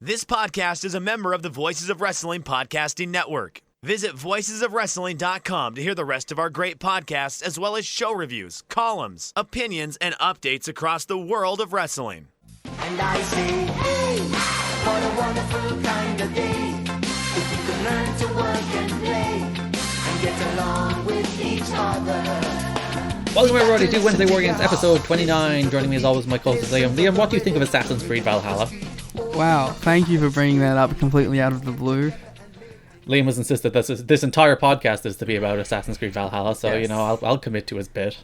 This podcast is a member of the Voices of Wrestling Podcasting Network. Visit voicesofwrestling.com to hear the rest of our great podcasts, as well as show reviews, columns, opinions, and updates across the world of wrestling. And I say, hey, what a wonderful kind of day. If we could learn to work and play and get along with each other. Welcome everybody to Wednesday War Games episode 29. Joining me as always my co-host Liam. Liam, what do you think of Assassin's Creed Valhalla? Wow, thank you for bringing that up completely out of the blue. Liam has insisted that this entire podcast is to be about Assassin's Creed Valhalla, so, Yes. I'll commit to his bit.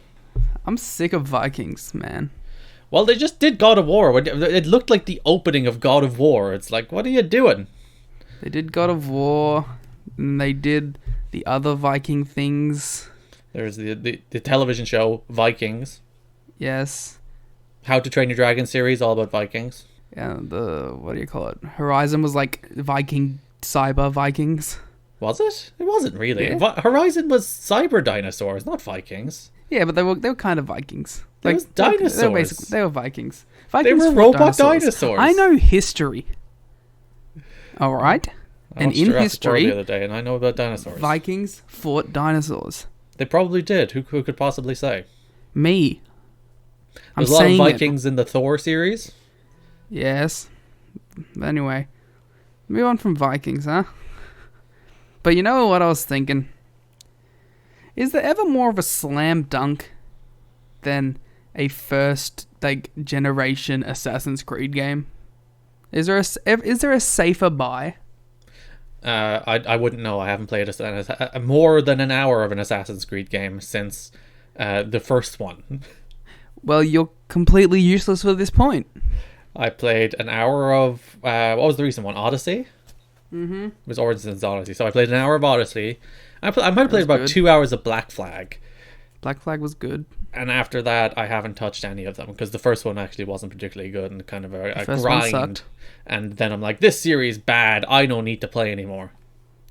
I'm sick of Vikings, man. Well, they just did God of War. It looked like the opening of God of War. It's like, what are you doing? They did God of War, and they did the other Viking things. There's the television show, Vikings. Yes. How to Train Your Dragon series, all about Vikings. Yeah, what do you call it? Horizon was like Viking, cyber Vikings. Was it? It wasn't really. Yeah. Horizon was cyber dinosaurs, not Vikings. Yeah, but they were kind of Vikings. It was dinosaurs. They were Vikings. They were fought robot dinosaurs. I know history. All right? I And watched in Jurassic World history, the other day, and I know about dinosaurs. Vikings fought dinosaurs. They probably did. Who could possibly say? Me. There's a lot of Vikings in the Thor series. Yes. Anyway, move on from Vikings, huh? But you know what I was thinking? Is there ever more of a slam dunk than a first generation Assassin's Creed game? Is there a safer buy? I wouldn't know. I haven't played more than an hour of an Assassin's Creed game since the first one. Well, you're completely useless at this point. I played an hour of what was the recent one? Odyssey. Mm-hmm. It was Origins Odyssey. So I played an hour of Odyssey. I might have played about 2 hours of Black Flag. Black Flag was good. And after that, I haven't touched any of them because the first one actually wasn't particularly good and kind of a first grind. one sucked. And then I'm like, this series bad. I don't need to play anymore.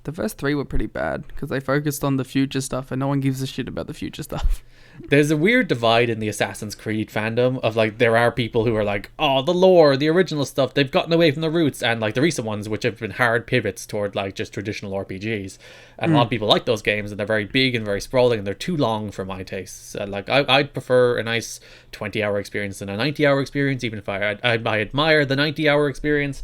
The first 3 were pretty bad because they focused on the future stuff and no one gives a shit about the future stuff. There's a weird divide in the Assassin's Creed fandom of there are people who are like, oh, the lore, the original stuff, they've gotten away from the roots, and the recent ones which have been hard pivots toward just traditional RPGs, and a lot of people like those games and they're very big and very sprawling and they're too long for my tastes. I'd prefer a nice 20-hour experience than a 90-hour experience, even if I admire the 90-hour experience.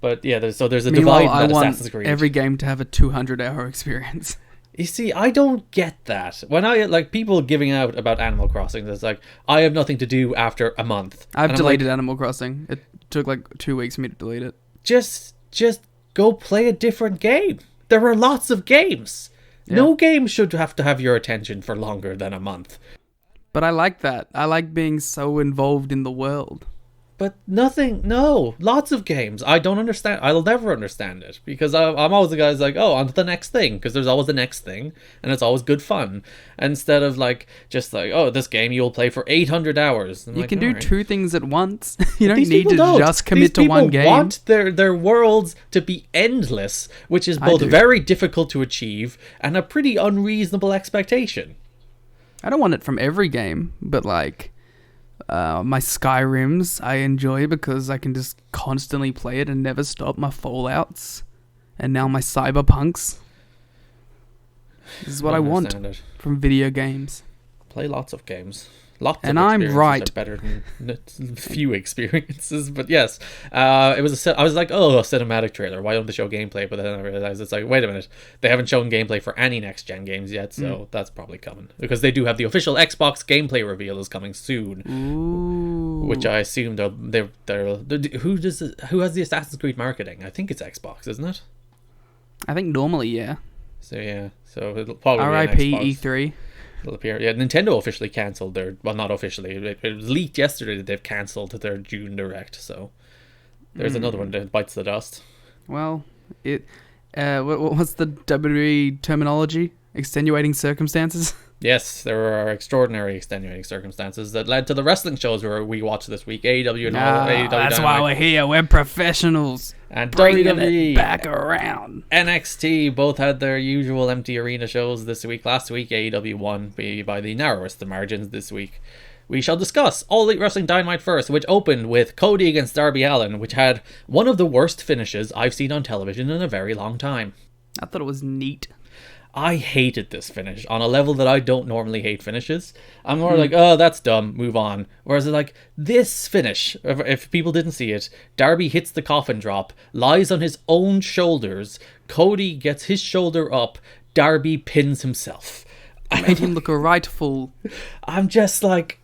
But yeah, there's a divide in Assassin's Creed. Every game to have a 200-hour experience. You see, I don't get that. When I people giving out about Animal Crossing, it's like, I have nothing to do after a month. I've deleted Animal Crossing. It took 2 weeks for me to delete it. Just go play a different game. There are lots of games. Yeah. No game should have to have your attention for longer than a month. But I like that. I like being so involved in the world. But lots of games. I don't understand. I'll never understand it because I'm always the guy who's like, oh, on to the next thing, because there's always the next thing and it's always good fun. Instead of oh, this game you'll play for 800 hours. You can do 2 things at once. You don't need to just commit to one game. These people want their worlds to be endless, which is both very difficult to achieve and a pretty unreasonable expectation. I don't want it from every game, but my Skyrims I enjoy because I can just constantly play it and never stop. My Fallouts and now my Cyberpunks. This is what I want from video games. Play lots of games. Lots and of I'm right. Are better than few experiences, but yes, I was like, oh, a cinematic trailer. Why don't they show gameplay? But then I realized it's like, wait a minute, they haven't shown gameplay for any next gen games yet, so that's probably coming because they do have the official Xbox gameplay reveal is coming soon. Ooh. Which I assume they're who has the Assassin's Creed marketing? I think it's Xbox, isn't it? I think normally, yeah. So yeah, so it'll probably R.I.P. be an Xbox. E3. It'll appear. Yeah, Nintendo officially cancelled their... Well, not officially. It was leaked yesterday that they've cancelled their June Direct, so... There's another one that bites the dust. Well, what's the WWE terminology? Extenuating circumstances? Yes, there are extraordinary extenuating circumstances that led to the wrestling shows where we watched this week. AEW and all. AEW that's Dynamite. why we're here. We're professionals. And bringing WWE it back around. NXT both had their usual empty arena shows this week. Last week, AEW won by the narrowest of margins this week. we shall discuss All Elite Wrestling Dynamite first, which opened with Cody against Darby Allin, which had one of the worst finishes I've seen on television in a very long time. I thought it was neat. I hated this finish on a level that I don't normally hate finishes. I'm more like, oh, that's dumb, move on. Whereas like this finish, if people didn't see it, Darby hits the coffin drop, lies on his own shoulders, Cody gets his shoulder up, Darby pins himself. Made him look a right fool. I'm just like,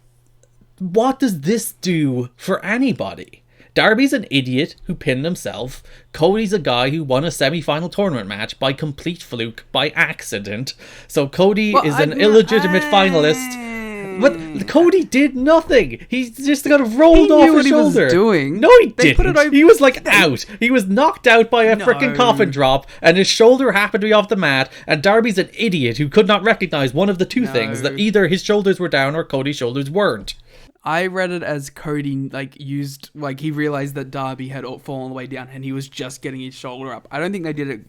what does this do for anybody? Darby's an idiot who pinned himself. Cody's a guy who won a semi-final tournament match by complete fluke, by accident. So Cody is an illegitimate finalist. But Cody did nothing. He just got rolled off his shoulder. He doing. No, he didn't. He was like out. He was knocked out by a freaking coffin drop, and his shoulder happened to be off the mat. And Darby's an idiot who could not recognize one of the two things, that either his shoulders were down or Cody's shoulders weren't. I read it as Cody he realized that Darby had fallen all the way down and he was just getting his shoulder up. I don't think they did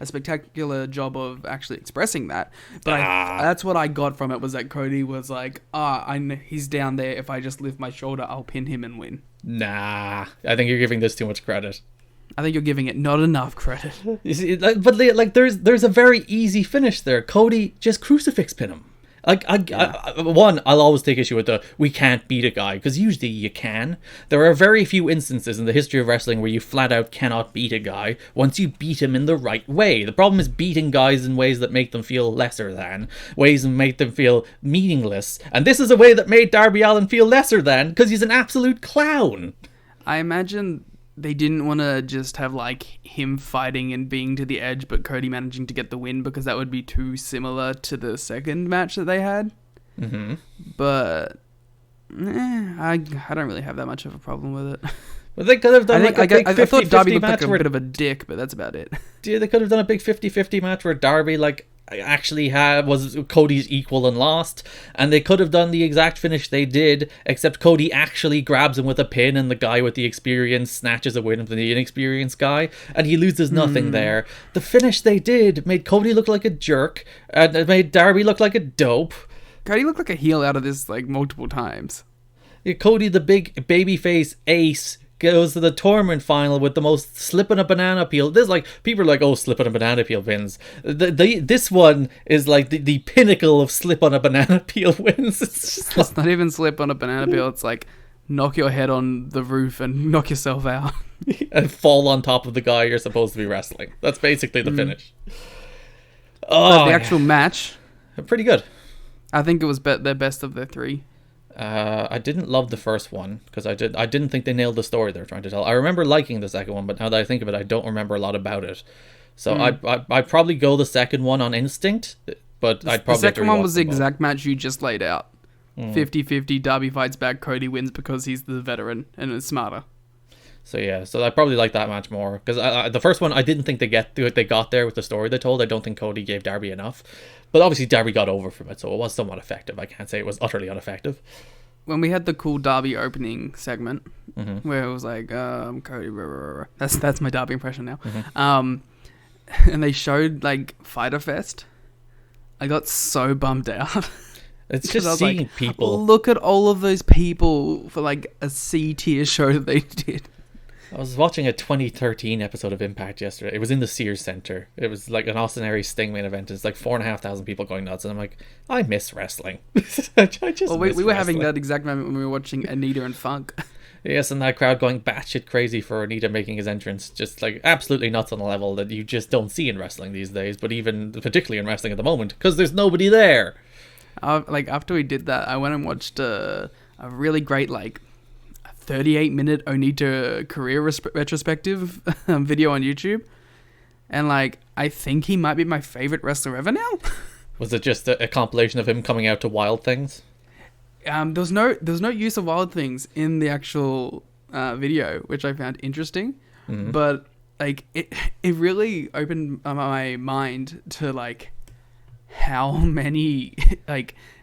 a spectacular job of actually expressing that, but that's what I got from it, was that Cody was like, I know he's down there. If I just lift my shoulder, I'll pin him and win. Nah, I think you're giving this too much credit. I think you're giving it not enough credit. You see, but there's a very easy finish there. Cody just crucifix pin him. I'll always take issue with we can't beat a guy, because usually you can. There are very few instances in the history of wrestling where you flat out cannot beat a guy once you beat him in the right way. The problem is beating guys in ways that make them feel lesser than, ways that make them feel meaningless. And this is a way that made Darby Allin feel lesser than, because he's an absolute clown. I imagine they didn't want to just have him fighting and being to the edge, but Cody managing to get the win, because that would be too similar to the second match that they had. Mm-hmm. But I don't really have that much of a problem with it. Well, they could have done I thought Darby looked like a bit of a dick, but that's about it. Yeah, they could have done a big 50-50 match where Darby actually was Cody's equal and lost, and they could have done the exact finish they did, except Cody actually grabs him with a pin and the guy with the experience snatches a win from the inexperienced guy, and he loses nothing there. The finish they did made Cody look like a jerk, and it made Darby look like a dope. Cody looked like a heel out of this multiple times. Yeah, Cody, the big babyface ace, goes to the tournament final with the most slip on a banana peel. This people are like, oh, slip on a banana peel wins. This one is the pinnacle of slip on a banana peel wins. It's not even slip on a banana peel. It's knock your head on the roof and knock yourself out. And fall on top of the guy you're supposed to be wrestling. That's basically the finish. The actual match, pretty good. I think it was their best of their three. I didn't love the first one, because I didn't think they nailed the story they're trying to tell. I remember liking the second one, but now that I think of it, I don't remember a lot about it. So I'd probably go the second one on instinct, but I'd probably... The second one was the exact match you just laid out. 50-50, Darby fights back, Cody wins because he's the veteran and is smarter. So yeah, so I probably like that match more, because the first one I didn't think they got there with the story they told. I don't think Cody gave Darby enough, but obviously Darby got over from it, so it was somewhat effective. I can't say it was utterly ineffective. When we had the cool Darby opening segment, where it was Cody, that's my Darby impression now. And they showed Fyter Fest, I got so bummed out. It's just seeing people. Look at all of those people for a C tier show that they did. I was watching a 2013 episode of Impact yesterday. It was in the Sears Center. It was an Austin Aries Sting main event. It's 4,500 people going nuts, and I'm like, I miss wrestling. We were having that exact moment when we were watching Onita and Funk. Yes, and that crowd going batshit crazy for Onita making his entrance, just absolutely nuts on a level that you just don't see in wrestling these days, but even particularly in wrestling at the moment, because there's nobody there. After we did that, I went and watched a really great 38-minute Onita career retrospective video on YouTube, and I think he might be my favorite wrestler ever now. Was it just a compilation of him coming out to Wild Things? There was no use of Wild Things in the actual video, which I found interesting. But it really opened my mind to how many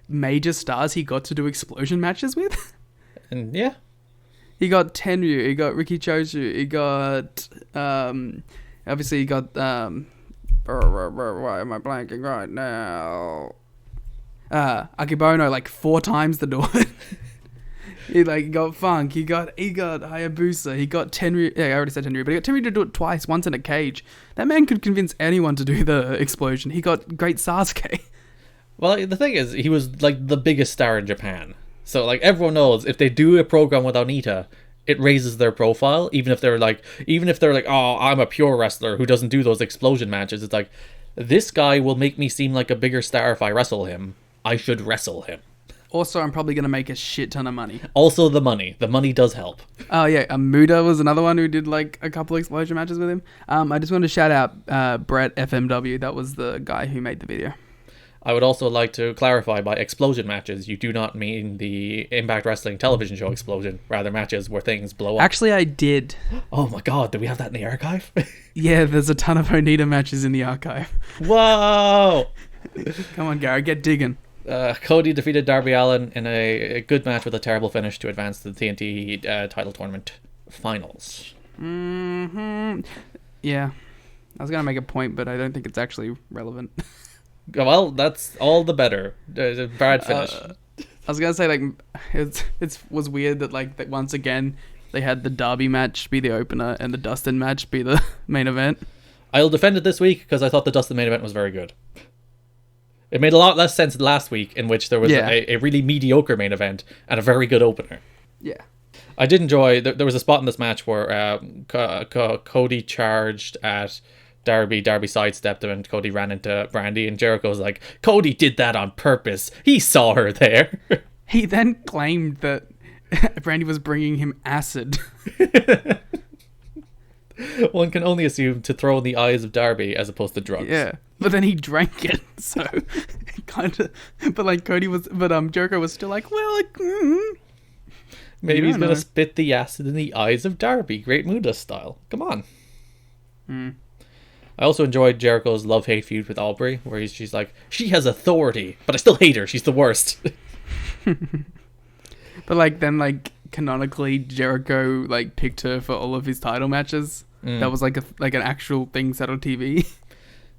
major stars he got to do explosion matches with. And yeah, he got Tenryu, he got Riki Choshu, he got obviously he got why am I blanking right now? Akibono like 4 times the door. He got Funk, he got Hayabusa, he got Tenryu. Yeah, I already said Tenryu, but he got Tenryu to do it twice, once in a cage. That man could convince anyone to do the explosion. He got great Sasuke. Well, the thing is, he was like the biggest star in Japan. So like everyone knows if they do a program with Onita, it raises their profile. Even if they're like, oh, I'm a pure wrestler who doesn't do those explosion matches. It's like, this guy will make me seem like a bigger star if I wrestle him. I should wrestle him. Also, I'm probably going to make a shit ton of money. Also, the money. The money does help. Oh, yeah. Muda was another one who did, like, a couple explosion matches with him. I just wanted to shout out Brett FMW. That was the guy who made the video. I would also like to clarify, by explosion matches, you do not mean the Impact Wrestling television show explosion. Rather, matches where things blow up. Actually, I did. Oh, my God. Do we have that in the archive? Yeah, there's a ton of Onita matches in the archive. Whoa! Come on, Gary. Get digging. Cody defeated Darby Allin in a good match with a terrible finish to advance to the TNT Title Tournament finals. Yeah. I was going to make a point, but I don't think it's actually relevant. Well, that's all the better. A bad finish. I was going to say, like, it was weird that, like, that once again, they had the Darby match be the opener and the Dustin match be the main event. I'll defend it this week because I thought the Dustin main event was very good. It made a lot less sense last week, in which there was a really mediocre main event and a very good opener. Yeah. I did enjoy... There was a spot in this match where Cody charged at Darby. Darby sidestepped him and Cody ran into Brandy. And Jericho was like, Cody did that on purpose. He saw her there. He then claimed that Brandy was bringing him acid. One can only assume to throw in the eyes of Darby as opposed to drugs. Yeah. But then he drank it, so kind of. But like Jericho was still like, well, like, maybe he's gonna spit the acid in the eyes of Darby, Great Muda style. Come on. I also enjoyed Jericho's love-hate feud with Aubrey, where she's like, she has authority, but I still hate her. She's the worst. But like then like canonically, Jericho like picked her for all of his title matches. That was like an actual thing set on TV.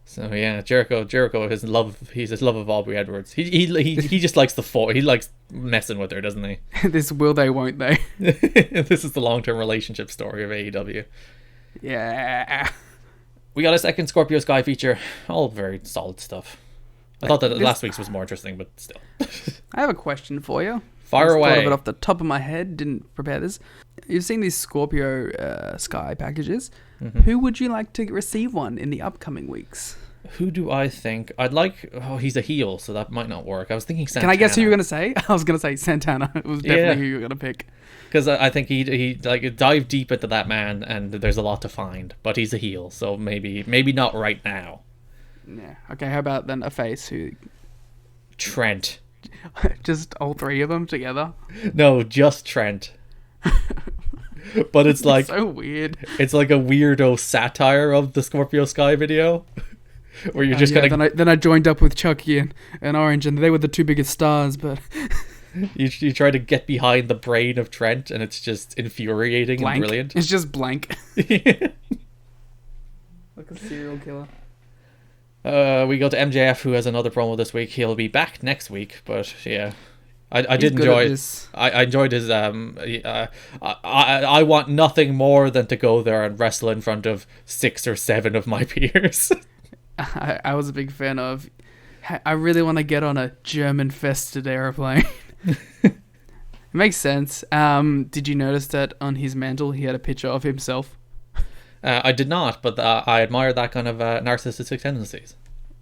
So yeah, Jericho, his love of Aubrey Edwards. He just likes he likes messing with her, doesn't he? This will they, won't they? This is the long-term relationship story of AEW. Yeah. We got a second Scorpio Sky feature. All very solid stuff. I thought that last week's was more interesting, but still. I have a question for you. Fire away. Thought of it off the top of my head. Didn't prepare this. You've seen these Scorpio Sky packages. Who would you like to receive one in the upcoming weeks? Who do I think? I'd like... Oh, he's a heel, so that might not work. I was thinking Santana. Can I guess who you were going to say? I was going to say Santana. It was definitely who you were going to pick. Because I think he like dive deep into that man, and there's a lot to find. But he's a heel, so maybe not right now. Yeah. Okay, how about then a face? Who? Trent. Just all three of them together? No, just Trent. But it's like... so weird. It's like a weirdo satire of the Scorpio Sky video. Where you're just kind of... Then I joined up with Chucky and Orange, and they were the two biggest stars, but... you try to get behind the brain of Trent, and it's just infuriating blank. And brilliant. It's just blank. Like a serial killer. We go to MJF, who has another promo this week. He'll be back next week, but yeah... I did enjoy it. I enjoyed his... I want nothing more than to go there and wrestle in front of 6 or 7 of my peers. I was a big fan of... I really want to get on a German-fested airplane. It makes sense. Did you notice that on his mantle he had a picture of himself? I did not, but I admire that kind of narcissistic tendencies.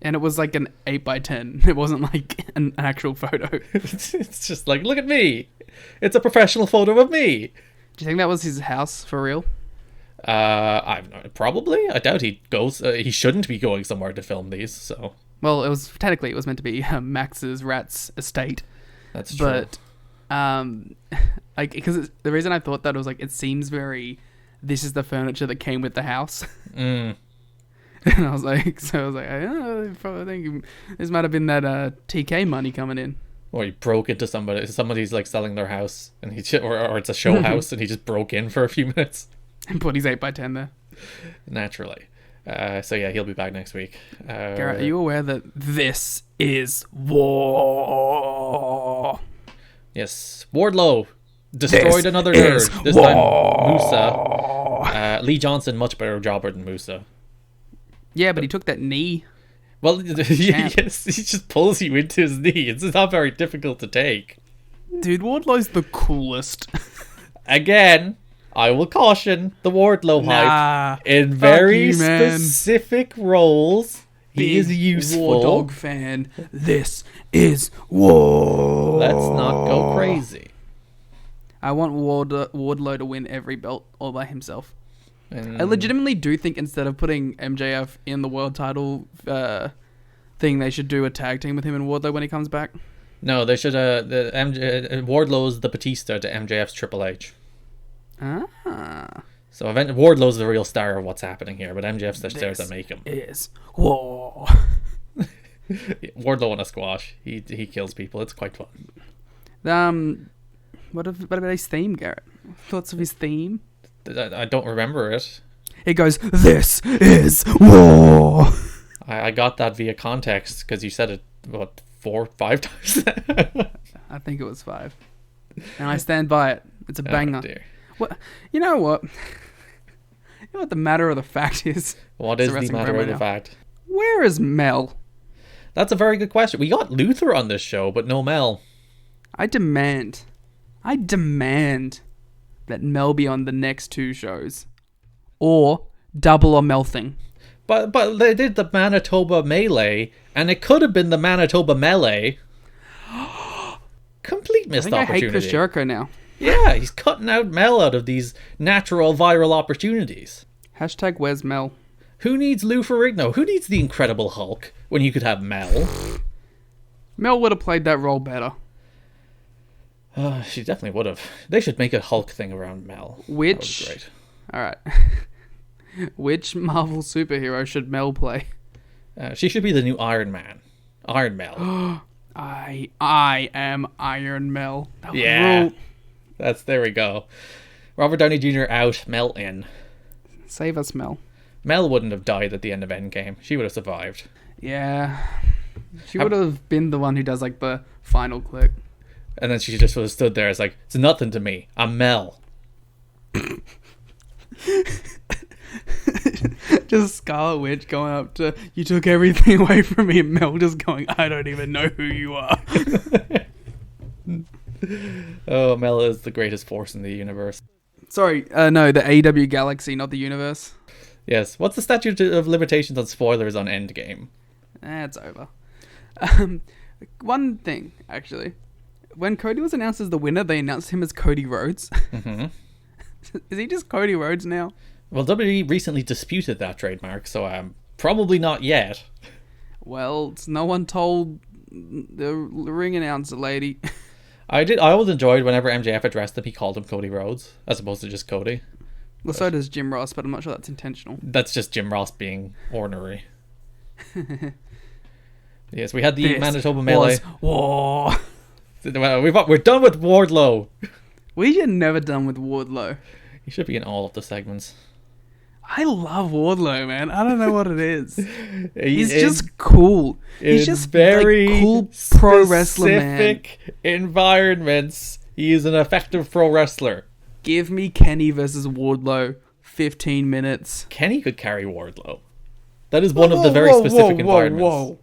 And it was like an 8x10. It wasn't like an actual photo. It's just like, look at me. It's a professional photo of me. Do you think that was his house for real? Probably. I doubt he goes. He shouldn't be going somewhere to film these. So. Well, it was meant to be Max's Rat's estate. That's true. But, like, because the reason I thought that was like, it seems very. This is the furniture that came with the house. And I was like, I probably think this might have been that TK money coming in. Or he broke into somebody's like selling their house, and or it's a show house, and he just broke in for a few minutes and put his 8x10 there. Naturally. So yeah, he'll be back next week. Garrett, are you aware that this is war? Yes, Wardlow destroyed another nerd. This time, Musa. Lee Johnson, much better jobber than Musa. Yeah, but he took that knee. Well, yes, he just pulls you into his knee. It's not very difficult to take. Dude, Wardlow's the coolest. Again, I will caution the Wardlow hype. In very specific roles, he is useful. War Dog fan. This is war. Let's not go crazy. I want Wardlow to win every belt all by himself. I legitimately do think instead of putting MJF in the world title thing, they should do a tag team with him and Wardlow when he comes back. No, they should. Wardlow's the Batista to MJF's Triple H. Ah. So Wardlow's the real star of what's happening here, but MJF's the star to make him. Is war. Wardlow on a squash. He kills people. It's quite fun. What about his theme, Garrett? Thoughts of his theme? I don't remember it. It goes, "This is war." I got that via context because you said it, what, 4 or 5 times? I think it was 5. And I stand by it. It's a banger. Oh, dear. What? You know what? You know what the matter of the fact is? What is the matter of the fact? Where is Mel? That's a very good question. We got Luther on this show, but no Mel. I demand that Mel be on the next 2 shows. Or double or Mel thing. But they did the Manitoba Melee, and it could have been the Manitoba Melee. Complete missed opportunity. I hate Chris Jericho now. Yeah, he's cutting out Mel out of these natural viral opportunities. Hashtag where's Mel? Who needs Lou Ferrigno? Who needs the Incredible Hulk when you could have Mel? Mel would have played that role better. She definitely would have. They should make a Hulk thing around Mel. Which? That would be great. Alright. Which Marvel superhero should Mel play? She should be the new Iron Man. Iron Mel. I am Iron Mel. Yeah. There we go. Robert Downey Jr. out, Mel in. Save us, Mel. Mel wouldn't have died at the end of Endgame. She would have survived. Yeah. She would have been the one who does like the final click. And then she just would have stood there as like, it's nothing to me. I'm Mel. Just Scarlet Witch going up to, "You took everything away from me," and Mel just going, "I don't even know who you are." Oh, Mel is the greatest force in the universe. Sorry, no, the AEW galaxy, not the universe. Yes. What's the statute of limitations on spoilers on Endgame? It's over. One thing, actually. When Cody was announced as the winner, they announced him as Cody Rhodes. Mm-hmm. Is he just Cody Rhodes now? Well, WWE recently disputed that trademark, so probably not yet. Well, no one told the ring announcer lady. I always enjoyed whenever MJF addressed him, he called him Cody Rhodes, as opposed to just Cody. Well, so does Jim Ross, but I'm not sure that's intentional. That's just Jim Ross being ornery. Yes, we had the Manitoba Melee. War. We're done with Wardlow. We are never done with Wardlow. He should be in all of the segments. I love Wardlow, man. I don't know what it is. He's just cool. He's just very like, cool pro wrestler, man. Specific environments. He is an effective pro wrestler. Give me Kenny versus Wardlow. 15 minutes. Kenny could carry Wardlow. That is one of the very specific environments.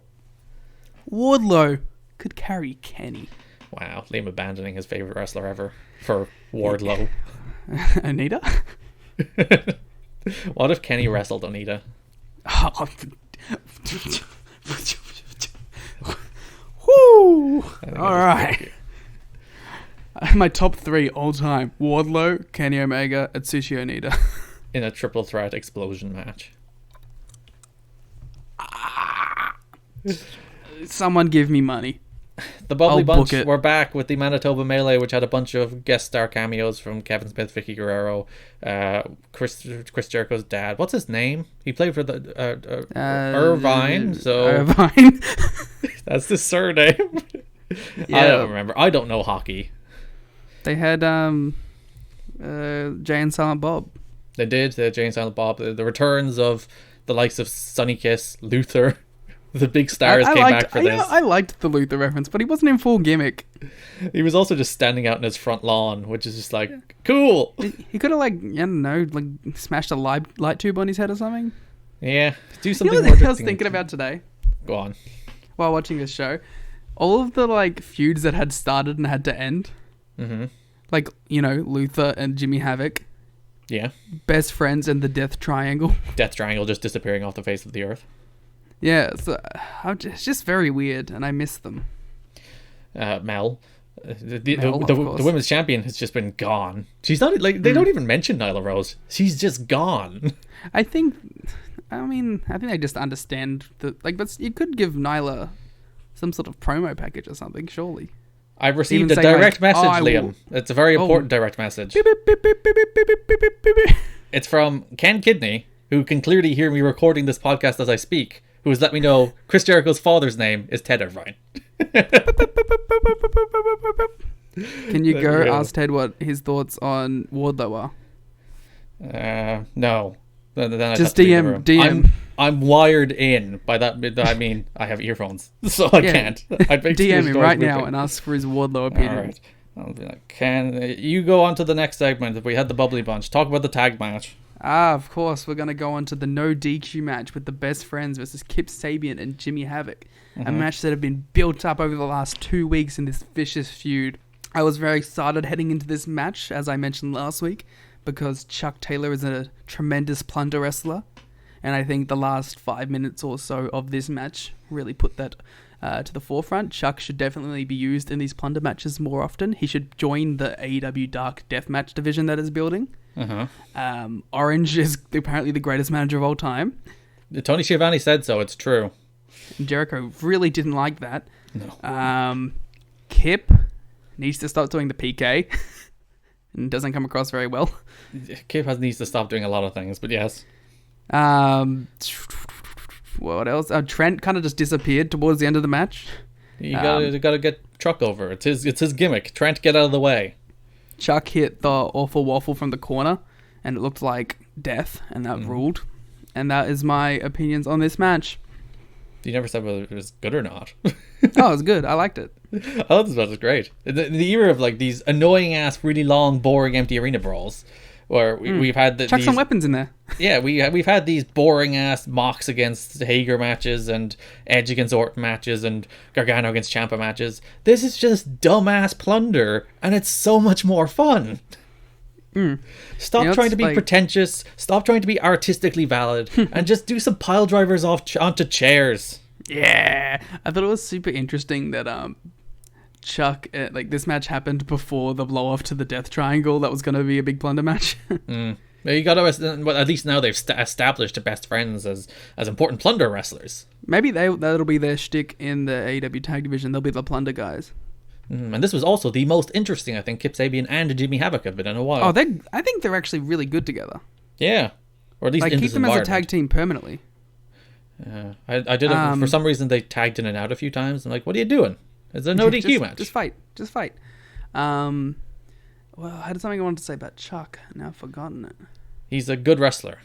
Wardlow could carry Kenny. Wow, Liam abandoning his favorite wrestler ever for Wardlow. Onita? What if Kenny wrestled Onita? Woo! Alright. My top 3 all time: Wardlow, Kenny Omega, Atsushi Onita. In a triple threat explosion match. Someone give me money. The Bubbly Bunch were back with the Manitoba Melee, which had a bunch of guest star cameos from Kevin Smith, Vicky Guerrero, Chris Jericho's dad. What's his name? He played for the Irvine. So Irvine. That's the surname. Yeah. I don't remember. I don't know hockey. They had Jay and Silent Bob. They did. They had Jane Silent Bob. The returns of the likes of Sonny Kiss, Luther. The big stars came back for this. I liked the Luther reference, but he wasn't in full gimmick. He was also just standing out in his front lawn, which is just like, cool. He could have, like, I don't know, like smashed a light tube on his head or something. Yeah, do something You know more what I was interesting. thinking about today Go on. while watching this show? All of the, like, feuds that had started and had to end. Mm-hmm. Like, you know, Luther and Jimmy Havoc. Yeah. Best friends and the Death Triangle. Death Triangle just disappearing off the face of the earth. Yeah, so it's just very weird, and I miss them. Mel. Mel, of The course. women's champion has just been gone. She's not, like, they don't even mention Nyla Rose. She's just gone. I think they just understand that, like, but you could give Nyla some sort of promo package or something, surely. I've received Even a say, direct like, message, I will- Liam. It's a very important direct message. Beep, beep, beep, beep, beep, beep, beep, beep, beep, beep, beep. It's from Ken Kidney, who can clearly hear me recording this podcast as I speak, who has let me know Chris Jericho's father's name is Ted Irvine. Can you go Yeah. ask Ted what his thoughts on Wardlow are? No. Then I'd Just have to leave the DM. room. I'm wired in. By that I mean I have earphones, so I can't. I'd make DM sure him doors right now moving. and ask for his Wardlow opinion. All right. I'll be like, Ken, you go on to the next segment. If we had the bubbly bunch, talk about the tag match. Of course, we're going to go on to the no DQ match with the Best Friends versus Kip Sabian and Jimmy Havoc. A match that had been built up over the last 2 weeks in this vicious feud. I was very excited heading into this match, as I mentioned last week, because Chuck Taylor is a tremendous plunder wrestler. And I think the last 5 minutes or so of this match really put that to the forefront. Chuck should definitely be used in these plunder matches more often. He should join the AEW Dark Deathmatch division that is building. Orange is apparently the greatest manager of all time. Tony Schiavone said so. It's true. And Jericho really didn't like that. No. Kip needs to stop doing the PK. And doesn't come across very well. Kip needs to stop doing a lot of things, but yes. What else? Trent kind of just disappeared towards the end of the match. You gotta get Truck over. It's his gimmick. Trent, get out of the way. Chuck hit the awful waffle from the corner, and it looked like death, and that ruled. And that is my opinions on this match. You never said whether it was good or not. Oh, it was good. I liked it. I thought this match was great. In the era of like these annoying ass, really long, boring, empty arena brawls, where we've had Chuck these, some weapons in there. Yeah, we've had these boring ass Mox against Hager matches and Edge against Orton matches and Gargano against Ciampa matches. This is just dumbass plunder, and it's so much more fun. Stop You know, trying it's to be like- pretentious. Stop trying to be artistically valid, and just do some pile drivers onto chairs. Yeah. I thought it was super interesting that Chuck, like this match happened before the blow off to the Death Triangle. That was going to be a big plunder match. You got to, well, at least now they've established the Best Friends as important plunder wrestlers. Maybe that'll be their shtick in the AEW tag division. They'll be the plunder guys. And this was also the most interesting, I think, Kip Sabian and Jimmy Havoc have been in a while. Oh, I think they're actually really good together. Yeah. Or at least Like, in keep this them as a environment. tag team permanently. I did it, for some reason they tagged in and out a few times. I'm like, what are you doing? It's a no DQ match. Just fight. Well, I had something I wanted to say about Chuck. Now I've forgotten it. He's a good wrestler.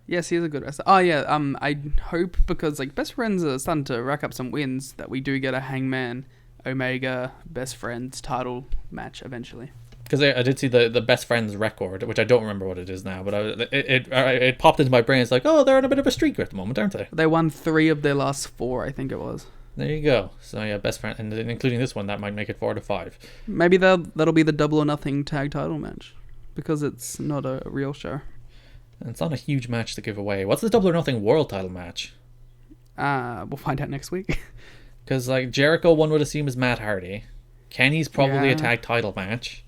Yes, he is a good wrestler. Oh yeah. I hope, because like Best Friends are starting to rack up some wins, that we do get a Hangman Omega Best Friends title match eventually. Because I did see the Best Friends record, which I don't remember what it is now, but it popped into my brain. It's like, oh, they're on a bit of a streak at the moment, aren't they? They won 3 of their last 4, I think it was. There you go. So yeah, Best Friend, and including this one, that might make it 4 to 5. Maybe that'll be the Double or Nothing tag title match, because it's not a real show. And it's not a huge match to give away. What's the Double or Nothing world title match? We'll find out next week. Because like Jericho, one would assume is Matt Hardy. Kenny's probably Yeah. a tag title match.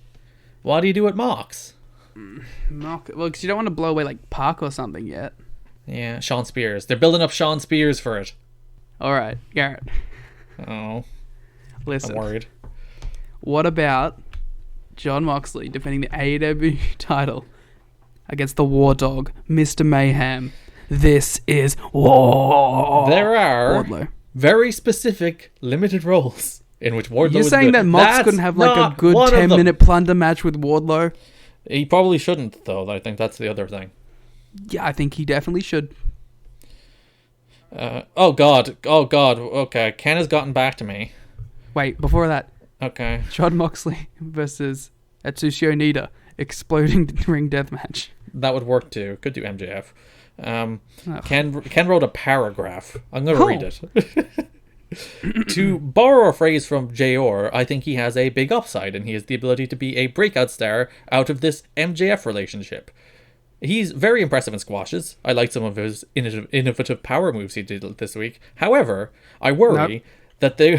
What do you do at Mox? Well, because you don't want to blow away like Park or something yet. Yeah, Sean Spears. They're building up Sean Spears for it. All right, Garrett. Oh, Listen. I'm worried. What about John Moxley defending the AEW title against the War Dog, Mr. Mayhem? This is war. There are Wardlow. very specific limited roles in which Wardlow You're is saying good. that Mox That's couldn't have like a not good one of them. 10-minute plunder match with Wardlow? He probably shouldn't, though. I think that's the other thing. Yeah, I think he definitely should. Oh god. Okay, Ken has gotten back to me. Wait, before that, Okay. John Moxley versus Atsushi Onita, exploding ring death match. That would work too. Could do MJF. Ken wrote a paragraph. I'm going to read it. To borrow a phrase from JR, I think he has a big upside, and he has the ability to be a breakout star out of this MJF relationship. He's very impressive in squashes. I like some of his innovative power moves he did this week. However, I worry that they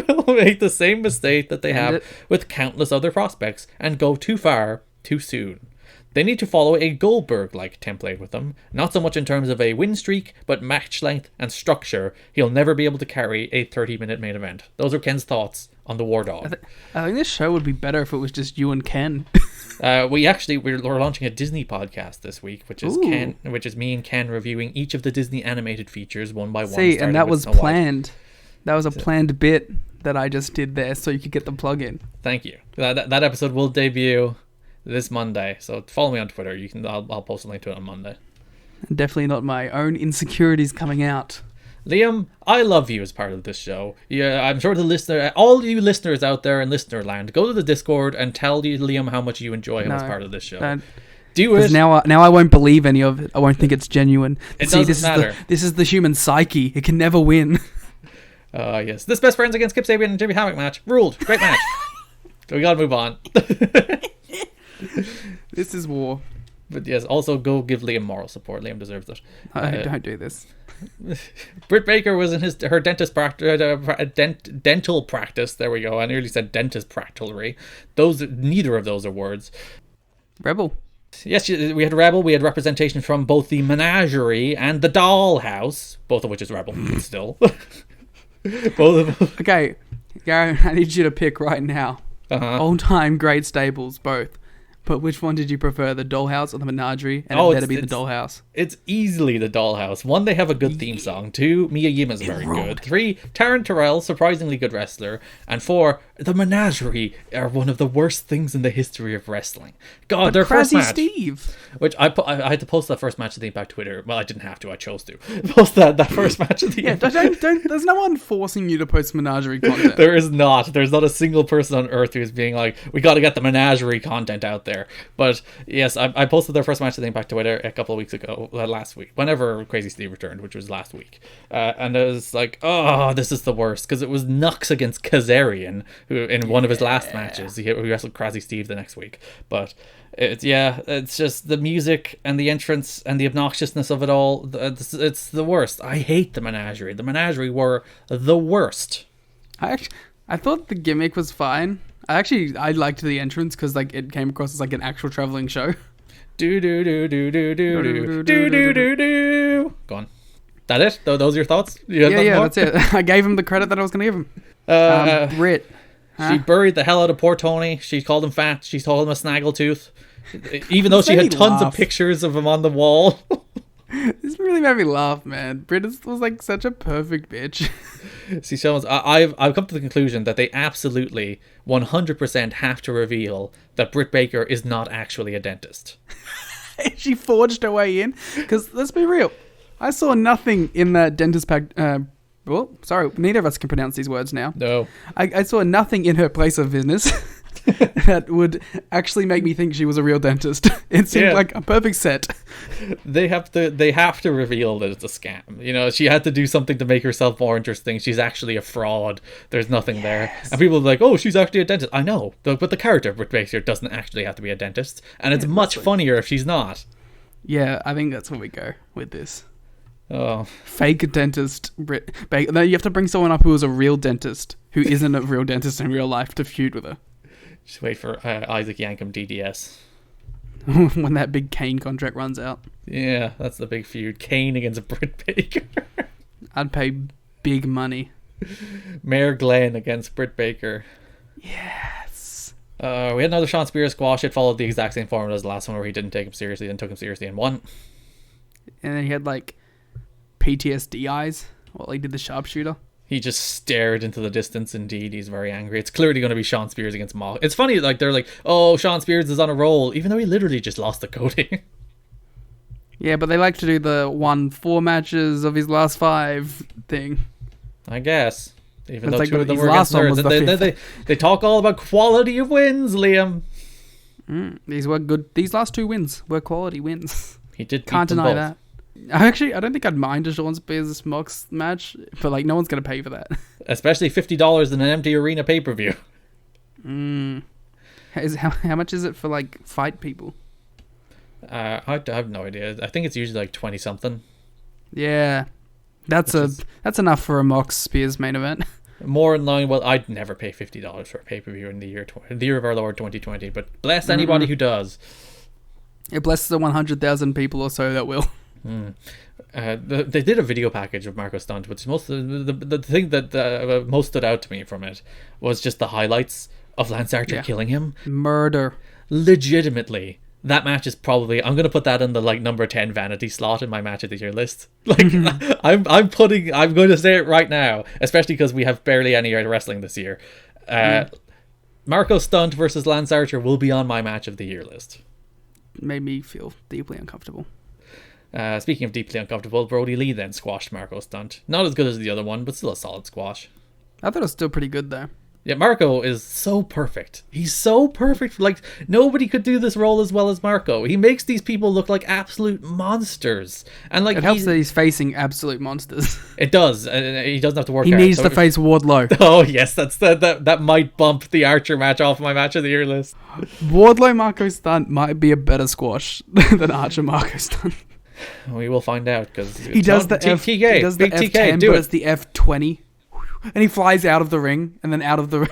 will make the same mistake that they have with countless other prospects and go too far too soon. They need to follow a Goldberg-like template with him, not so much in terms of a win streak, but match length and structure. He'll never be able to carry a 30-minute main event. Those are Ken's thoughts on the War Dog. I think this show would be better if it was just you and Ken. We're launching a Disney podcast this week, which is me and Ken reviewing each of the Disney animated features one by one. See, and that was planned. That was a planned bit that I just did there, so you could get the plug in. Thank you. That episode will debut this Monday, so follow me on Twitter. I'll post a link to it on Monday. Definitely not my own insecurities coming out. Liam, I love you as part of this show. Yeah, I'm sure all you listeners out there in listener land, go to the Discord and tell Liam how much you enjoy him as part of this show. Do it. Now I won't believe any of it. I won't think it's genuine. It doesn't matter. This is the human psyche. It can never win. Yes. This Best Friends against Kip Sabian and Jimmy Havoc match. Ruled. Great match. So we gotta move on. This is war. But yes, also go give Liam moral support. Liam deserves it. Don't do this. Britt Baker was in her dentist dental practice. There we go. I nearly said dentist practicery. Neither of those are words. Rebel. Yes, we had Rebel. We had representation from both the Menagerie and the Dollhouse, both of which is Rebel still. Both of them. Okay, Gary, I need you to pick right now. All-time great stables, both. But which one did you prefer, the Dollhouse or the Menagerie? And it better be the Dollhouse. It's easily the Dollhouse. 1, they have a good theme song. 2, Mia Yima's very good. 3, Taryn Terrell, surprisingly good wrestler. And 4, the Menagerie are one of the worst things in the history of wrestling. God, but their first match, Steve. which I had to post that first match of the Impact Twitter. Well, I didn't have to. I chose to post that first match of the Impact. Don't. There's no one forcing you to post Menagerie content. There is not. There's not a single person on earth who's being like, we got to get the Menagerie content out there. But yes, I posted their first match of the Impact Twitter a couple of weeks ago, last week, whenever Crazy Steve returned, which was last week. And I was like, oh, this is the worst, because it was Nux against Kazarian, who in one of his last matches, he wrestled Crazy Steve the next week. But it's just the music and the entrance and the obnoxiousness of it all. It's the worst. I hate the Menagerie. The Menagerie were the worst. I thought the gimmick was fine. I liked the entrance because it came across as like an actual traveling show. Do do do do do do do do do do do. Go on. That it? Those are your thoughts? Yeah, that's it. I gave him the credit that I was going to give him. Britt. She buried the hell out of poor Tony. She called him fat. She called him a snaggletooth. Even though she had tons of pictures of him on the wall. This really made me laugh, man. Britt was like such a perfect bitch. See, Sean, I've come to the conclusion that they absolutely 100% have to reveal that Britt Baker is not actually a dentist. She forged her way in. Because let's be real, I saw nothing in that dentist pack. Sorry, neither of us can pronounce these words now. No, I saw nothing in her place of business that would actually make me think she was a real dentist. It seemed like a perfect set. They have to reveal that it's a scam. You know, she had to do something to make herself more interesting. She's actually a fraud. There's nothing there. And people are like, oh, she's actually a dentist. I know, but the character Britt Baker doesn't actually have to be a dentist. And it's much funnier if she's not. Yeah, I think that's where we go with this. Oh. Fake dentist Britt Baker. No, you have to bring someone up who is a real dentist, who isn't a real dentist in real life, to feud with her. Just wait for Isaac Yankem DDS. When that big Kane contract runs out. Yeah, that's the big feud. Kane against Britt Baker. I'd pay big money. Mayor Glenn against Britt Baker. Yes. We had another Sean Spears squash. It followed the exact same formula as the last one, where he didn't take him seriously, then took him seriously and won. And then he had like PTSD eyes while he did the sharpshooter. He just stared into the distance. Indeed, he's very angry. It's clearly going to be Sean Spears against Mox. It's funny, like they're like, oh, Sean Spears is on a roll, even though he literally just lost to Cody. Yeah, but they like to do the won 4 matches of his last 5 thing. I guess. Even It's though like 2 of them his were against last one was nerds. the They talk all about quality of wins, Liam. These were good. These last 2 wins were quality wins. He did beat Can't them deny both. that. I don't think I'd mind a Sean Spears Mox match, but like no one's gonna pay for that. Especially $50 in an empty arena pay-per-view. How much is it for like fight people? I have no idea. I think it's usually like 20 something. Yeah, that's enough for a Mox Spears main event. More in line. Well, I'd never pay $50 for a pay-per-view in the year of our Lord 2020. But bless anybody who does. It blesses the 100,000 people or so that will. They did a video package of Marco Stunt, which the thing that most stood out to me from it was just the highlights of Lance Archer killing him. Murder. Legitimately, that match is probably, I'm going to put that in the like number 10 vanity slot in my match of the year list. Like I'm going to say it right now, especially because we have barely any wrestling this year. Marco Stunt versus Lance Archer will be on my match of the year list. Made me feel deeply uncomfortable. Speaking of deeply uncomfortable, Brody Lee then squashed Marco Stunt. Not as good as the other one, but still a solid squash. I thought it was still pretty good though. Yeah, Marco is so perfect. He's so perfect. Like, nobody could do this role as well as Marco. He makes these people look like absolute monsters. And like, it helps that he's facing absolute monsters. It does. He doesn't have to work He hard. needs to face Wardlow. Oh, yes. That might bump the Archer match off my match of the year list. Wardlow Marco Stunt might be a better squash than Archer Marco Stunt. We will find out, because He does the TK. He does the Big TK, F10, do but it. it's the F20. And he flies out of the ring, and then out of the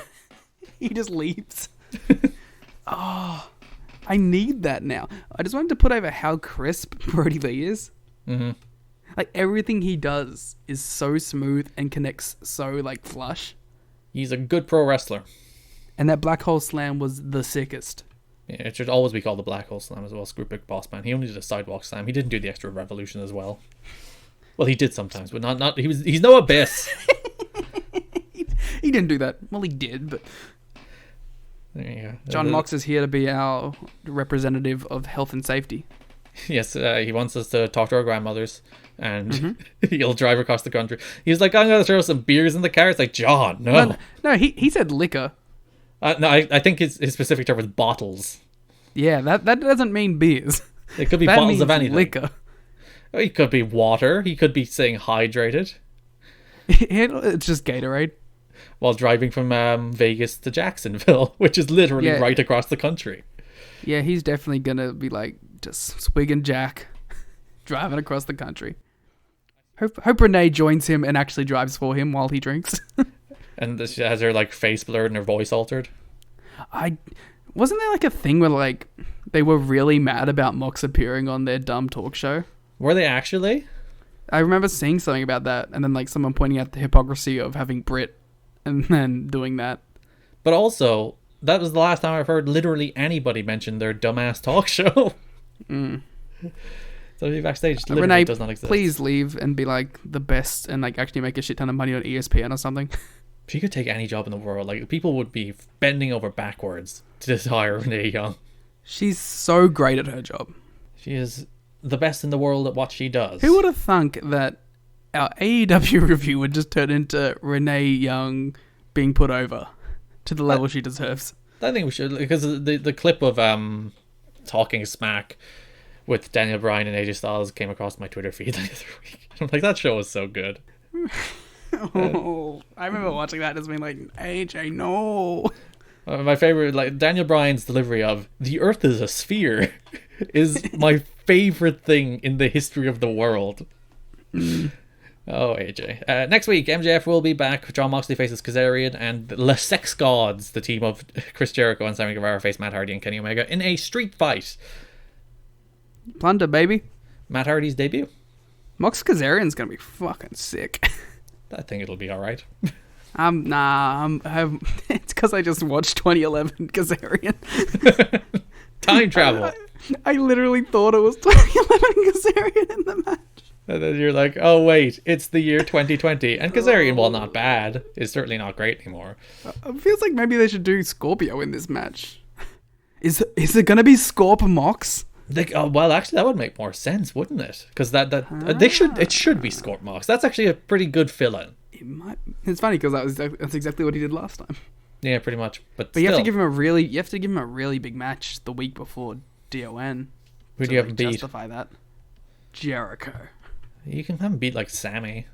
he just leaves. Oh, I need that now. I just wanted to put over how crisp Brody Lee is. Mm-hmm. Like, everything he does is so smooth and connects so, like, flush. He's a good pro wrestler. And that black hole slam was the sickest. Yeah, it should always be called the Black Hole Slam as well. Screw Big Boss Man. He only did a sidewalk slam. He didn't do the extra revolution as well. Well, he did sometimes, but not. He's no Abyss. He didn't do that. Well, he did, but There you go. John Mox is here to be our representative of health and safety. Yes, he wants us to talk to our grandmothers, and he'll drive across the country. He's like, I'm going to throw some beers in the car. It's like, John, no. No, he said liquor. No, I think his specific term was bottles. Yeah, that doesn't mean beers. It could be That bottles means of anything. liquor. He could be water. He could be saying hydrated It's just Gatorade. while driving from Vegas to Jacksonville, which is literally right across the country. Yeah, he's definitely gonna be like just swigging Jack, driving across the country. Hope Renee joins him and actually drives for him while he drinks. And she has her like face blurred and her voice altered. Wasn't there like a thing where like they were really mad about Mox appearing on their dumb talk show? Were they actually? I remember seeing something about that, and then like someone pointing out the hypocrisy of having Brit and then doing that. But also, that was the last time I've heard literally anybody mention their dumbass talk show. So if backstage literally Renee, does not exist. please leave and be like the best and like actually make a shit ton of money on ESPN or something. She could take any job in the world. Like, people would be bending over backwards to hire Renee Young. She's so great at her job. She is the best in the world at what she does. Who would have thunk that our AEW review would just turn into Renee Young being put over to the level she deserves? I think we should, because the clip of talking smack with Daniel Bryan and AJ Styles came across my Twitter feed the other week. I'm like, that show was so good. I remember watching that and just being like, AJ, no. My favorite, like, Daniel Bryan's delivery of "the Earth is a sphere" is my favorite thing in the history of the world. Oh, AJ. Next week, MJF will be back. John Moxley faces Kazarian, and Le Sex Gods, the team of Chris Jericho and Sammy Guevara, face Matt Hardy and Kenny Omega in a street fight. Plunder, baby. Matt Hardy's debut. Mox Kazarian's gonna be fucking sick. I think it'll be alright. It's because I just watched 2011 Kazarian. Time travel. I literally thought it was 2011 Kazarian in the match. And then you're like, oh wait, it's the year 2020. And Kazarian, while not bad, is certainly not great anymore. It feels like maybe they should do Scorpio in this match. Is it gonna be Scorp Mox? Well, actually, that would make more sense, wouldn't it? Because it should be Scorp Mox. That's actually a pretty good fill-in. It's funny because that's exactly what he did last time. Yeah, pretty much. But you have to give him a really big match the week before DON. Who do you have him beat? Justify that. Jericho. You can have him beat like Sammy.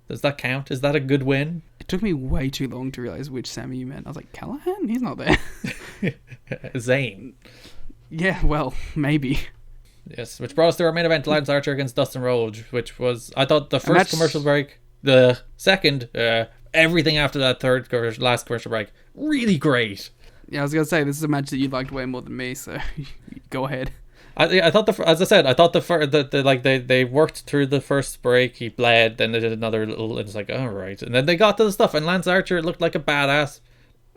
Does that count? Is that a good win? It took me way too long to realize which Sammy you meant. I was like, Callahan? He's not there. Zayn. Yeah, well, maybe. Yes, which brought us to our main event, Lance Archer against Dustin Rhodes, which was, I thought, the first commercial break, the second, everything after that last commercial break, really great. Yeah, I was going to say, this is a match that you liked way more than me, so go ahead. I thought they worked through the first break, he bled, then they did another little, and it's like, alright. And then they got to the stuff, and Lance Archer looked like a badass.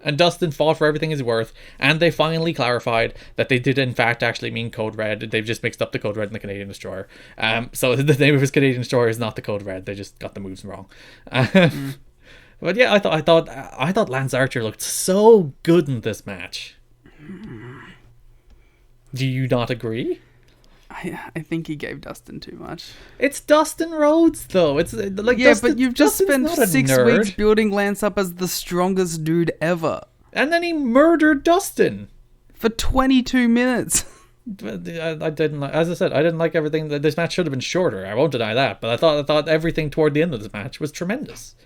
And Dustin fought for everything he's worth, and they finally clarified that they did in fact actually mean Code Red. They've just mixed up the Code Red and the Canadian Destroyer. So the name of his Canadian Destroyer is not the Code Red. They just got the moves wrong. But yeah, I thought Lance Archer looked so good in this match. Do you not agree? I think he gave Dustin too much. It's Dustin Rhodes, though. It's like but you've just spent 6 weeks building Lance up as the strongest dude ever, and then he murdered Dustin for 22 minutes. I didn't like, as I said, I didn't like everything. This match should have been shorter. I won't deny that, but I thought everything toward the end of this match was tremendous.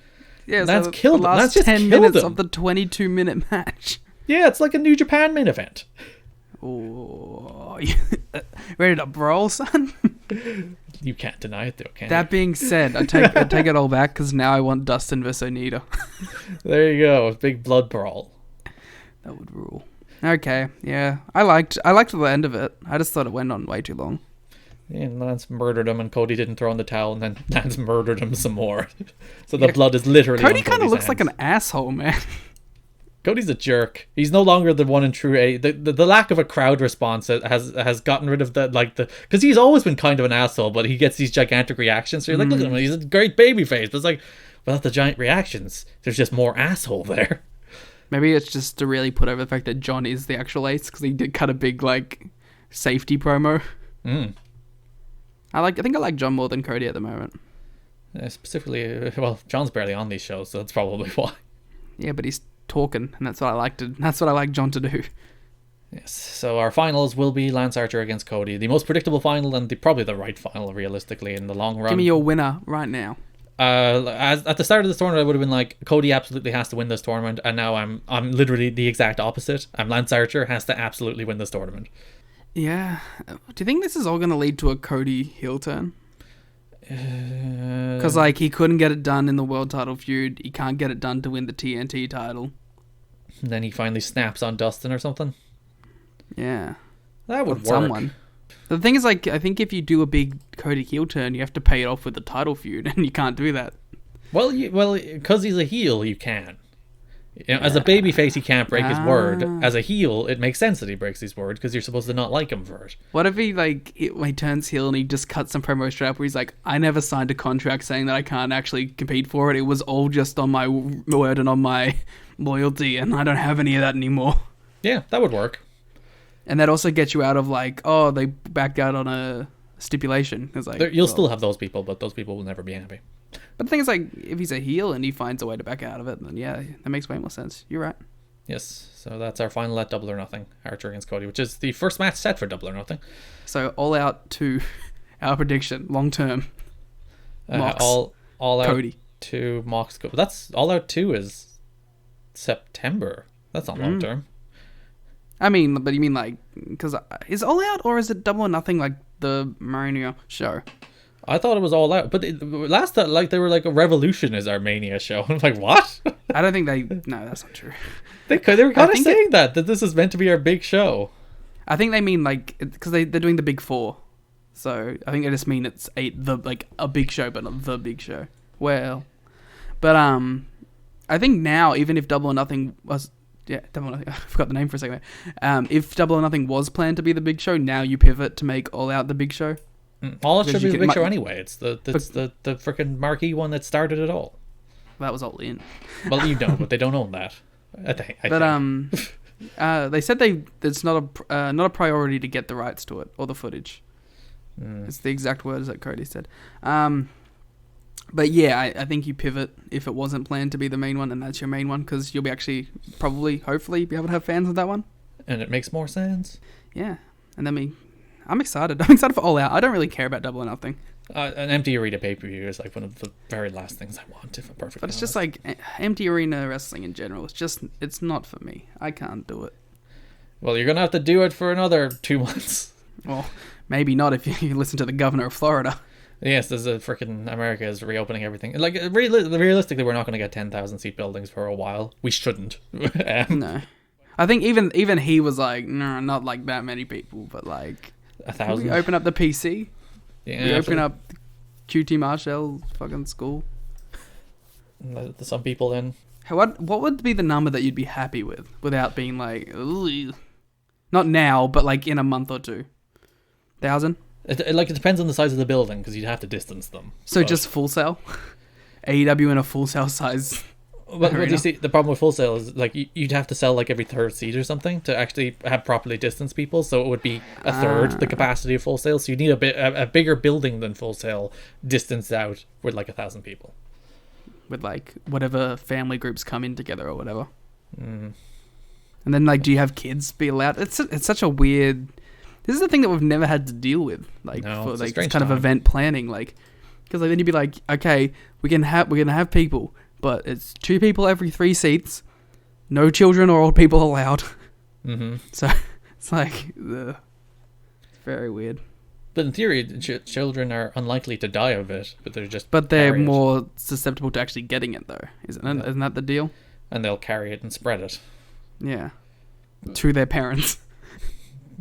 Yeah, Lance so killed the last 10 minutes of the 22-minute match. Yeah, it's like a New Japan main event. Oh, ready to brawl, son? You can't deny it, though, can That you? being said, I take it all back because now I want Dustin versus Onita. There you go, big blood brawl. That would rule. Okay, yeah, I liked the end of it. I just thought it went on way too long. Yeah, and Lance murdered him, and Cody didn't throw in the towel, and then Lance murdered him some more. So the blood is literally. Cody kind of looks like an asshole, man. Cody's a jerk. He's no longer the one in true the lack of a crowd response has gotten rid of because he's always been kind of an asshole, but he gets these gigantic reactions. So you're like, look at him, he's a great baby face. But it's like, without the giant reactions, there's just more asshole there. Maybe it's just to really put over the fact that John is the actual ace because he did cut a big safety promo. I think I like John more than Cody at the moment. Specifically, well, John's barely on these shows, so that's probably why. Yeah, but he's talking, and that's what I like John to do. Yes. So our finals will be Lance Archer against Cody, the most predictable final and probably the right final realistically in the long run. Give me your winner right now. At the start of this tournament, I would have been like, Cody absolutely has to win this tournament, and now I'm literally the exact opposite. Lance Archer has to absolutely win this tournament. Yeah. Do you think this is all going to lead to a Cody heel turn? Because he couldn't get it done in the world title feud. He can't get it done to win the TNT title. And then he finally snaps on Dustin or something. Yeah. That would work. Someone. The thing is, I think if you do a big Cody heel turn, you have to pay it off with the title feud, and you can't do that. Well, because he's a heel, you can. As a babyface, he can't break his word. As a heel, it makes sense that he breaks his word because you're supposed to not like him for it. What if when he turns heel and he just cuts some promo straight up where he's like, I never signed a contract saying that I can't actually compete for it. It was all just on my word and on my loyalty, and I don't have any of that anymore. Yeah, that would work. And that also gets you out of they backed out on a stipulation. It's you'll still have those people, but those people will never be happy. But the thing is, if he's a heel and he finds a way to back out of it, then yeah, that makes way more sense. You're right. Yes, so that's our final at Double or Nothing, Archer against Cody, which is the first match set for Double or Nothing. So All Out 2, our prediction, long term. Mox, all out Cody. To Mox. That's All Out 2 is September. That's not long term. I mean, but you mean because is All Out or is it Double or Nothing the Mania show? I thought it was All Out, but last time, they were a Revolution is our Mania show. I'm like, what? I don't think no, that's not true. They were kind of saying that this is meant to be our big show. I think they mean because they're doing the big four, so I think they just mean it's a big show, but not the big show. Well, but I think now even if Double or Nothing was. Yeah, Double or Nothing. I forgot the name for a second. If Double or Nothing was planned to be the big show, now you pivot to make All Out the big show. All Out should be the big show anyway. It's the freaking marquee one that started it all. That was All In. Well, but they don't own that. I think. They said it's not a priority to get the rights to it or the footage. It's the exact words that Cody said. But yeah, I think you pivot if it wasn't planned to be the main one, and that's your main one, because you'll be actually hopefully be able to have fans of that one. And it makes more sense. Yeah, and then I'm excited. I'm excited for All Out. I don't really care about Double or Nothing. An empty arena pay-per-view is like one of the very last things I want, if I'm perfectly But it's honest. just like empty arena wrestling in general. It's not for me. I can't do it. Well, you're gonna have to do it for another 2 months. Well, maybe not if you listen to the governor of Florida. Yes, there's a freaking America is reopening everything. Like realistically, we're not going to get 10,000 seat buildings for a while. We shouldn't. No, I think even he was like, no, not like that many people, but like 1,000. We open up the PC. Yeah, we open up QT Marshall's fucking school. Let some people in. What would be the number that you'd be happy with without being like, ooh. Not now, but like in a month or two? 1,000? It depends on the size of the building, because you'd have to distance them. So just Full Sail? AEW in a Full Sail size. But you see, the problem with Full Sail is like you'd have to sell like every third seat or something to actually have properly distanced people. So it would be a third the capacity of Full Sail. So you need a bigger building than Full Sail, distanced out with like 1,000 people. With like whatever family groups come in together or whatever. And then like, do you have kids be allowed? It's such a weird. This is the thing that we've never had to deal with, like for like this kind of event planning, like because like then you'd be like, okay, we're gonna have people, but it's 2 people every 3 seats, no children or old people allowed. So it's like, it's very weird. But in theory, children are unlikely to die of it, but But they're more susceptible to actually getting it, though, isn't that the deal? And they'll carry it and spread it. Yeah, to their parents.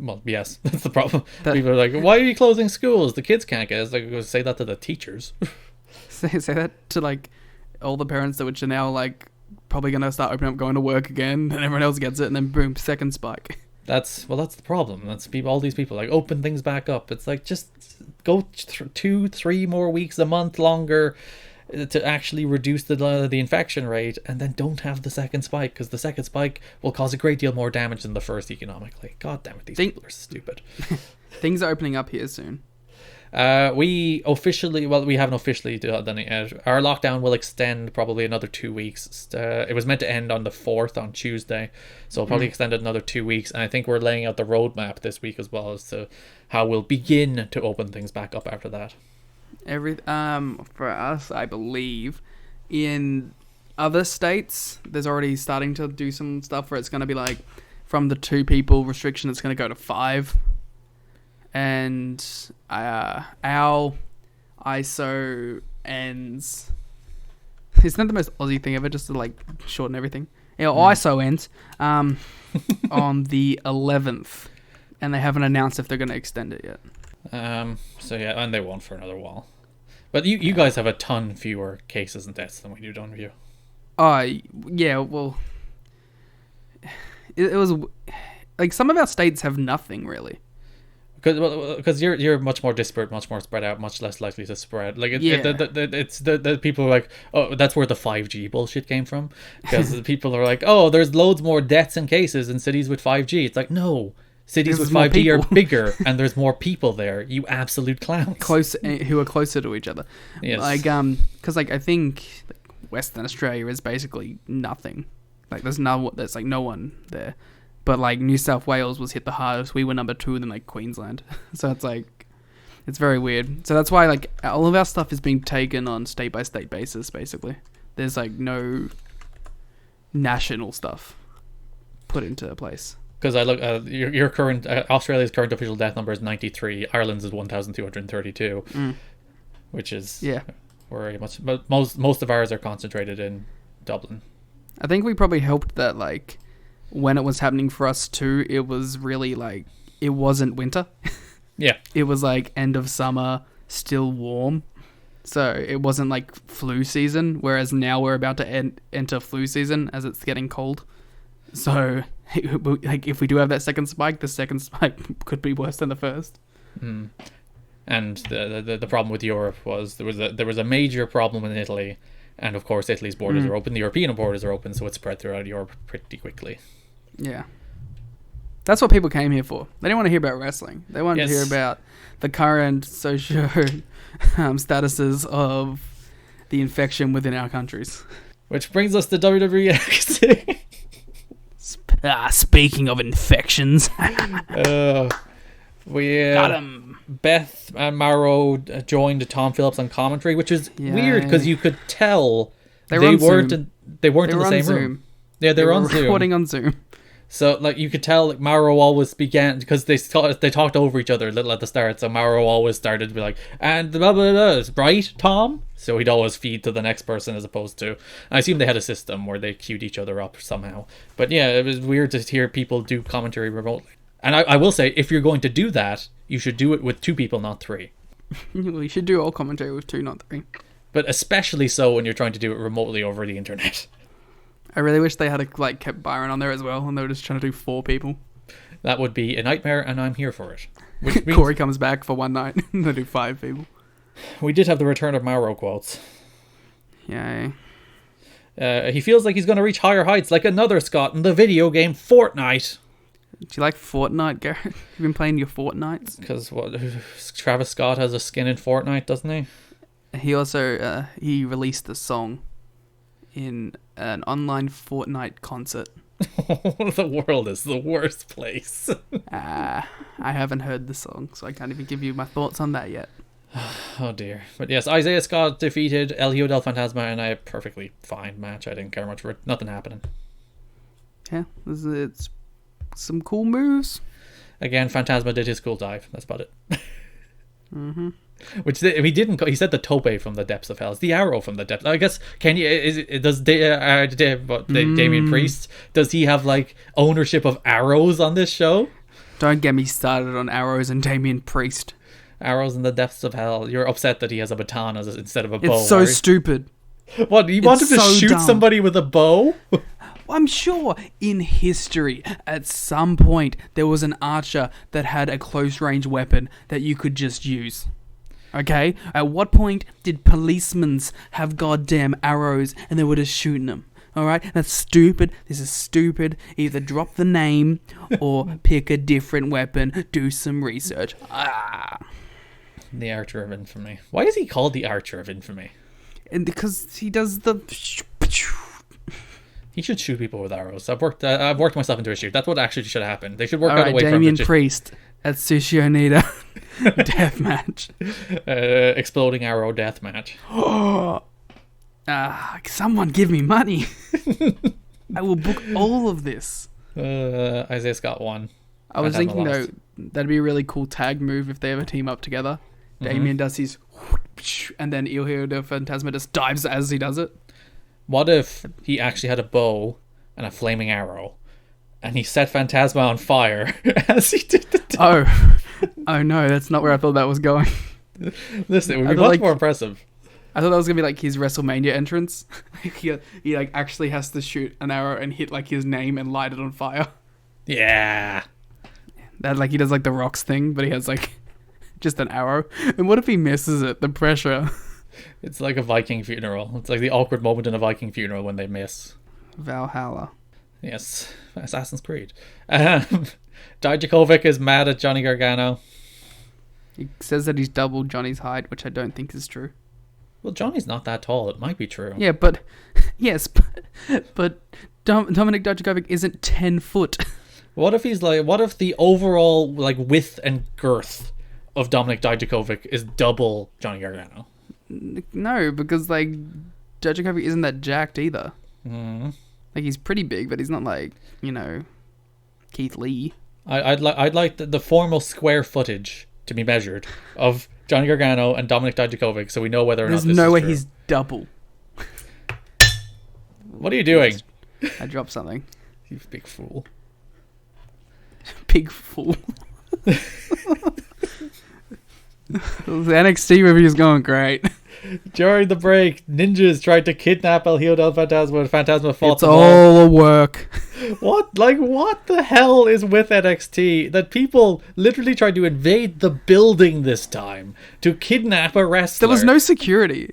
Well, yes, that's the problem. People are like, why are you closing schools? The kids can't get it. It's like, go say that to the teachers. say that to like all the parents which are now like probably going to start opening up, going to work again, and everyone else gets it, and then boom, second spike. That's the problem. That's people. All these people like open things back up. It's like just go 2-3 more weeks, a month longer to actually reduce the infection rate, and then don't have the second spike, because the second spike will cause a great deal more damage than the first economically. God damn it, these people are stupid. Things are opening up here soon. We haven't officially done it yet. Our lockdown will extend probably another 2 weeks. It was meant to end on the 4th on Tuesday, so it'll probably extend it another 2 weeks, and I think we're laying out the roadmap this week as well as to how we'll begin to open things back up after that. For us, I believe, in other states, there's already starting to do some stuff where it's going to be like, from the 2 people restriction, it's going to go to 5. And our ISO ends. Isn't that the most Aussie thing ever, just to like shorten everything? Yeah, ISO ends on the 11th, and they haven't announced if they're going to extend it yet. So yeah, and they won't for another while. But you guys have a ton fewer cases and deaths than we do, don't you? Yeah, well, it was like some of our states have nothing really. Because you're much more disparate, much more spread out, much less likely to spread. Like it's the people are like, oh, that's where the 5G bullshit came from. Because the people are like, oh, there's loads more deaths and cases in cities with 5G. It's like, no, cities with 5G are bigger and there's more people there. You absolute clowns. Who are closer to each other. Yes. Like because like I think Western Australia is basically nothing. Like there's no one there. But like New South Wales was hit the hardest. We were number 2, and then like Queensland. So it's like, it's very weird. So that's why like all of our stuff is being taken on state by state basis. Basically, there's like no national stuff put into place. Because I look, your current Australia's current official death number is 93. Ireland's is 1,232, which is very much. But most of ours are concentrated in Dublin. I think we probably helped that like. When it was happening for us too, it was really like, it wasn't winter. Yeah. It was like end of summer, still warm. So it wasn't like flu season, whereas now we're about to enter flu season as it's getting cold. So like if we do have that second spike, the second spike could be worse than the first. And the problem with Europe was there was a major problem in Italy, and of course Italy's borders are open, the European borders are open, so it spread throughout Europe pretty quickly. Yeah. That's what people came here for. They didn't want to hear about wrestling. They wanted to hear about the current socio statuses of the infection within our countries. Which brings us to WWE NXT. Speaking of infections. Got him. Beth and Mauro joined Tom Phillips on commentary, which is weird because you could tell they weren't in the same room. Yeah, they were on Zoom. Recording on Zoom. So, like, you could tell, like, Mauro always began, because they talked over each other a little at the start, so Mauro always started to be like, and blah, blah, blah, right, Tom? So he'd always feed to the next person as opposed to, I assume they had a system where they queued each other up somehow. But yeah, it was weird to hear people do commentary remotely. And I will say, if you're going to do that, you should do it with 2 people, not 3. Well, you should do all commentary with 2, not 3. But especially so when you're trying to do it remotely over the internet. I really wish they had kept Byron on there as well, and they were just trying to do 4 people. That would be a nightmare, and I'm here for it. Which means Corey comes back for one night, and they do 5 people. We did have the return of Mauro quotes. Yay. He feels like he's going to reach higher heights like another Scott in the video game Fortnite. Do you like Fortnite, Garrett? You've been playing your Fortnites? Because Travis Scott has a skin in Fortnite, doesn't he? He also he released a song in an online Fortnite concert. The world is the worst place. I haven't heard the song, so I can't even give you my thoughts on that yet. Oh dear. But yes, Isaiah Scott defeated El Hijo del Fantasma in a perfectly fine match. I didn't care much for it. Nothing happening. Yeah, it's some cool moves. Again, Fantasma did his cool dive. That's about it. Mm-hmm. Which he didn't. He said the tope from the depths of hell. It's the arrow from the depths. I guess. Damian Priest, does he have like ownership of arrows on this show? Don't get me started on arrows and Damian Priest. Arrows in the depths of hell. You're upset that he has a baton instead of a bow. It's so stupid. What, you want him to shoot somebody with a bow? I'm sure in history, at some point, there was an archer that had a close-range weapon that you could just use. Okay? At what point did policemen have goddamn arrows and they were just shooting them? Alright? That's stupid. This is stupid. Either drop the name or pick a different weapon. Do some research. The Archer of Infamy. Why is he called the Archer of Infamy? And because he does the... He should shoot people with arrows. I've worked myself into a shoot. That's what actually should happen. They should work out a way Damian from Priest at Sushi Onita death match. Exploding arrow death match. Someone give me money. I will book all of this. Isaiah Scott won. I was thinking though that'd be a really cool tag move if they ever team up together. Damien does his and then Il Hijo del Fantasma just dives as he does it. What if he actually had a bow and a flaming arrow, and he set Phantasma on fire as he did the dance? Oh no, that's not where I thought that was going. Listen, it would be much more impressive. I thought that was gonna be like his WrestleMania entrance. he like actually has to shoot an arrow and hit like his name and light it on fire. Yeah. That like he does like the Rocks thing, but he has like just an arrow. And what if he misses it? The pressure. It's like a Viking funeral. It's like the awkward moment in a Viking funeral when they miss. Valhalla. Yes, Assassin's Creed. Dijakovic is mad at Johnny Gargano. He says that he's double Johnny's height, which I don't think is true. Well, Johnny's not that tall. It might be true. Yeah, but... Yes, but Dominic Dijakovic isn't 10 foot. What if the overall like width and girth of Dominic Dijakovic is double Johnny Gargano? No, because like Dijakovic isn't that jacked either. Mm. Like he's pretty big, but he's not like, you know, Keith Lee. I'd like the formal square footage to be measured of Johnny Gargano and Dominic Dijakovic, so we know whether or not this is true. There's no way he's double. What are you doing? I dropped something. You big fool. Big fool. The NXT review is going great. During the break, ninjas tried to kidnap El Hijo del Fantasma and Phantasma fought It's all a work. What the hell is with NXT? That people literally tried to invade the building this time to kidnap a wrestler. There was no security.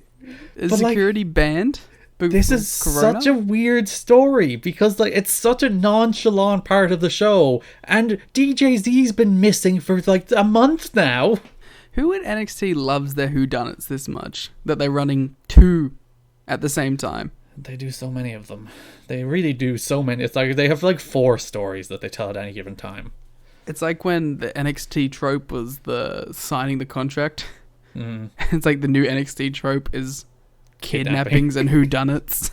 Is security banned? This is Corona? such a weird story because like it's such a nonchalant part of the show, and DJZ's been missing for like a month now. Who in NXT loves their whodunits this much that they're running 2 at the same time? They do so many of them. They really do so many. It's like they have like 4 stories that they tell at any given time. It's like when the NXT trope was the signing the contract. It's like the new NXT trope is kidnappings and whodunits.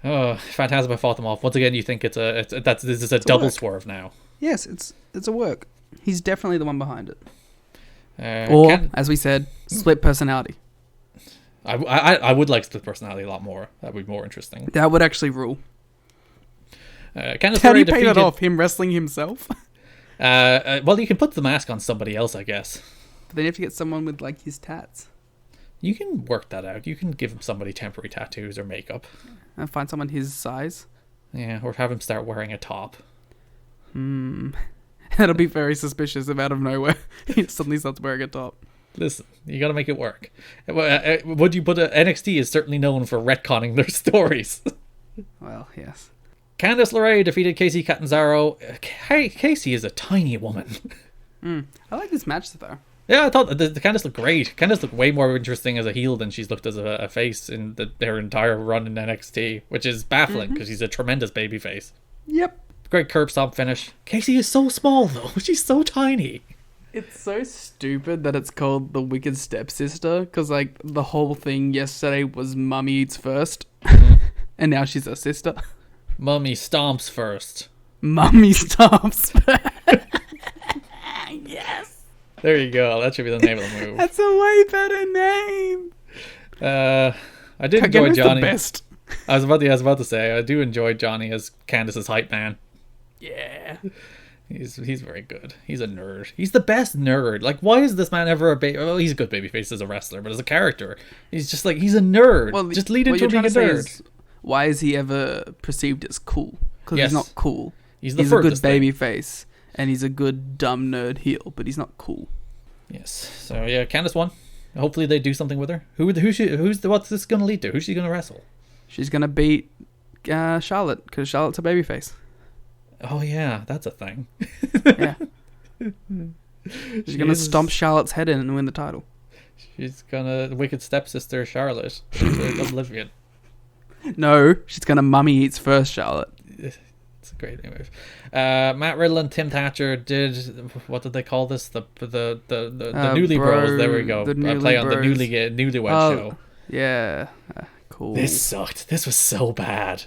Oh, Phantasma fought them off. Once again, you think this is a double swerve now. Yes, it's a work. He's definitely the one behind it. Or, as we said, split personality. I would like split personality a lot more. That would be more interesting. That would actually rule. Candice How do you LeRae pay that defeated- off? Him wrestling himself? Well, you can put the mask on somebody else, I guess. But then you have to get someone with like his tats. You can work that out. You can give somebody temporary tattoos or makeup. And find someone his size. Yeah, or have him start wearing a top. That'll be very suspicious if out of nowhere he suddenly starts wearing a top. Listen, you gotta make it work. Would you put NXT is certainly known for retconning their stories. Well, yes. Candice LeRae defeated Casey Catanzaro. Casey is a tiny woman. I like this match though. Yeah, I thought the Candice looked great. Candice looked way more interesting as a heel than she's looked as a face in their entire run in NXT, which is baffling because she's a tremendous babyface. Yep. Great curb stomp finish. Casey is so small though. She's so tiny. It's so stupid that it's called the Wicked Stepsister, because like the whole thing yesterday was Mummy eats first, and now she's her sister. Mummy stomps first. Mummy Stomps. Yes. There you go. That should be the name of the move. That's a way better name. I did enjoy Kagema's Johnny. the best. I was about to say I do enjoy Johnny as Candice's hype man. Yeah. He's very good. He's a nerd. He's the best nerd. Like, why is this man ever a baby? Well, he's a good babyface as a wrestler, but as a character, he's just like he's a nerd. Well, just lead what into you're him being a trying to nerd. say is, why is he ever perceived as cool? Because Yes. he's not cool. He's the He's a good furthest thing. baby face, and he's a good dumb nerd heel, but he's not cool. Yes. So yeah, Candice won. Hopefully they do something with her. What's this going to lead to? Who's she going to wrestle? She's gonna beat Charlotte, because Charlotte's a babyface. Oh yeah, that's a thing. Yeah. She's gonna stomp Charlotte's head in and win the title. She's gonna Wicked Stepsister Charlotte. She's oblivion. No, she's gonna Mummy eats first Charlotte. It's a great move. Matt Riddle and Tim Thatcher did, what did they call this? The Newly Bros. There we go. the Newly Play on the Bros. Newlywed Show. Yeah, cool. This sucked. This was so bad.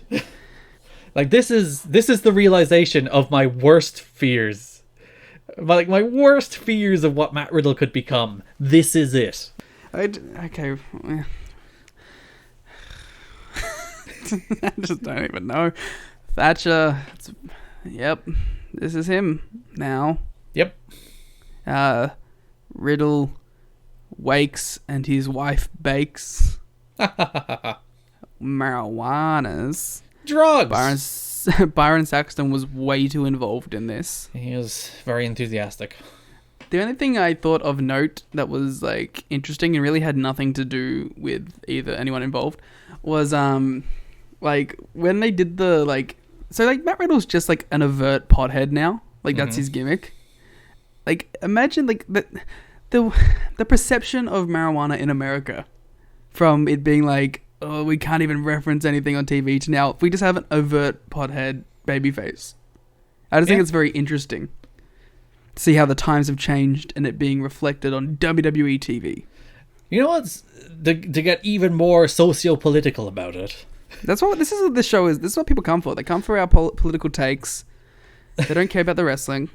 Like this is the realization of my worst fears. Like my worst fears of what Matt Riddle could become. This is it. Okay. I just don't even know. Thatcher. Yep. This is him now. Yep. Riddle wakes and his wife bakes marijuanas. Drugs. Byron Saxton was way too involved in this. He was very enthusiastic. The only thing I thought of note that was like interesting and really had nothing to do with either anyone involved was like when they did the like, so like Matt Riddle's just like an overt pothead now, like that's his gimmick. Like imagine like the perception of marijuana in America from it being like, oh, we can't even reference anything on TV to now we just have an overt pothead babyface. I just think it's very interesting to see how the times have changed and it being reflected on WWE TV. You know what's to get even more socio-political about it? This is what this show is. This is what people come for. They come for our political takes. They don't care about the wrestling.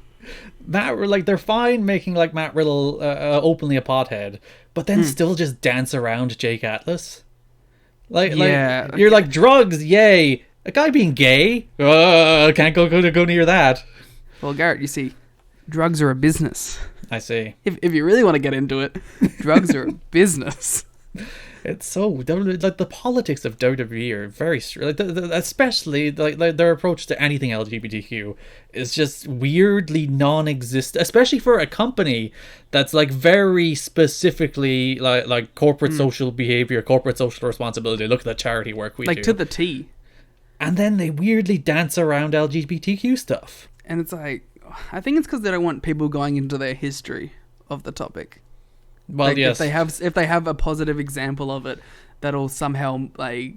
They're fine making like Matt Riddle openly a pothead, but then still just dance around Jake Atlas. You're like drugs, yay! A guy being gay, can't go near that. Well, Garrett, you see, drugs are a business. I see. If you really want to get into it, drugs are a business. It's so like the politics of WWE are very like especially like their approach to anything LGBTQ is just weirdly non-existent, especially for a company that's like very specifically like corporate social behavior, corporate social responsibility. Look at the charity work we do, like to the T. And then they weirdly dance around LGBTQ stuff. And it's like, I think it's because they don't want people going into their history of the topic. Well, like, yes. If they have a positive example of it, that'll somehow like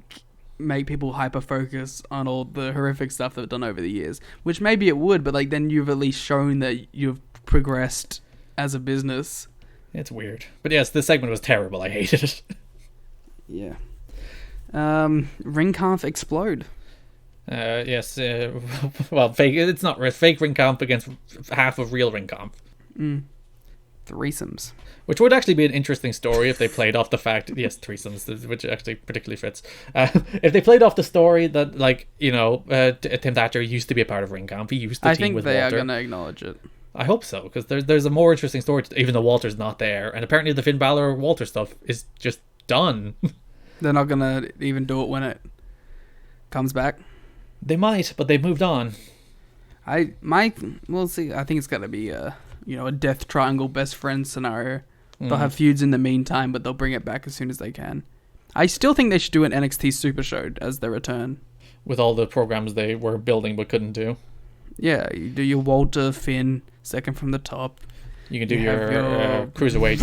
make people hyper focus on all the horrific stuff they've done over the years. Which maybe it would, but like then you've at least shown that you've progressed as a business. It's weird, but yes, this segment was terrible. I hated it. Yeah. Ring can't explode. Yes. Well, fake. It's not fake ring comp against half of real ring comp. Threesomes. Which would actually be an interesting story if they played off the fact, yes, threesomes, which actually particularly fits. If they played off the story that, like, you know, Tim Thatcher used to be a part of Ring Camp. He used to team with Walter. I think they are going to acknowledge it. I hope so, because there's a more interesting story, even though Walter's not there. And apparently the Finn Balor Walter stuff is just done. They're not going to even do it when it comes back. They might, but they've moved on. We'll see. I think it's got to be a death triangle best friend scenario. They'll have feuds in the meantime, but they'll bring it back as soon as they can. I still think they should do an NXT Super Show as their return. With all the programs they were building but couldn't do. Yeah, you do your Walter, Finn, second from the top. You can do your Cruiserweight.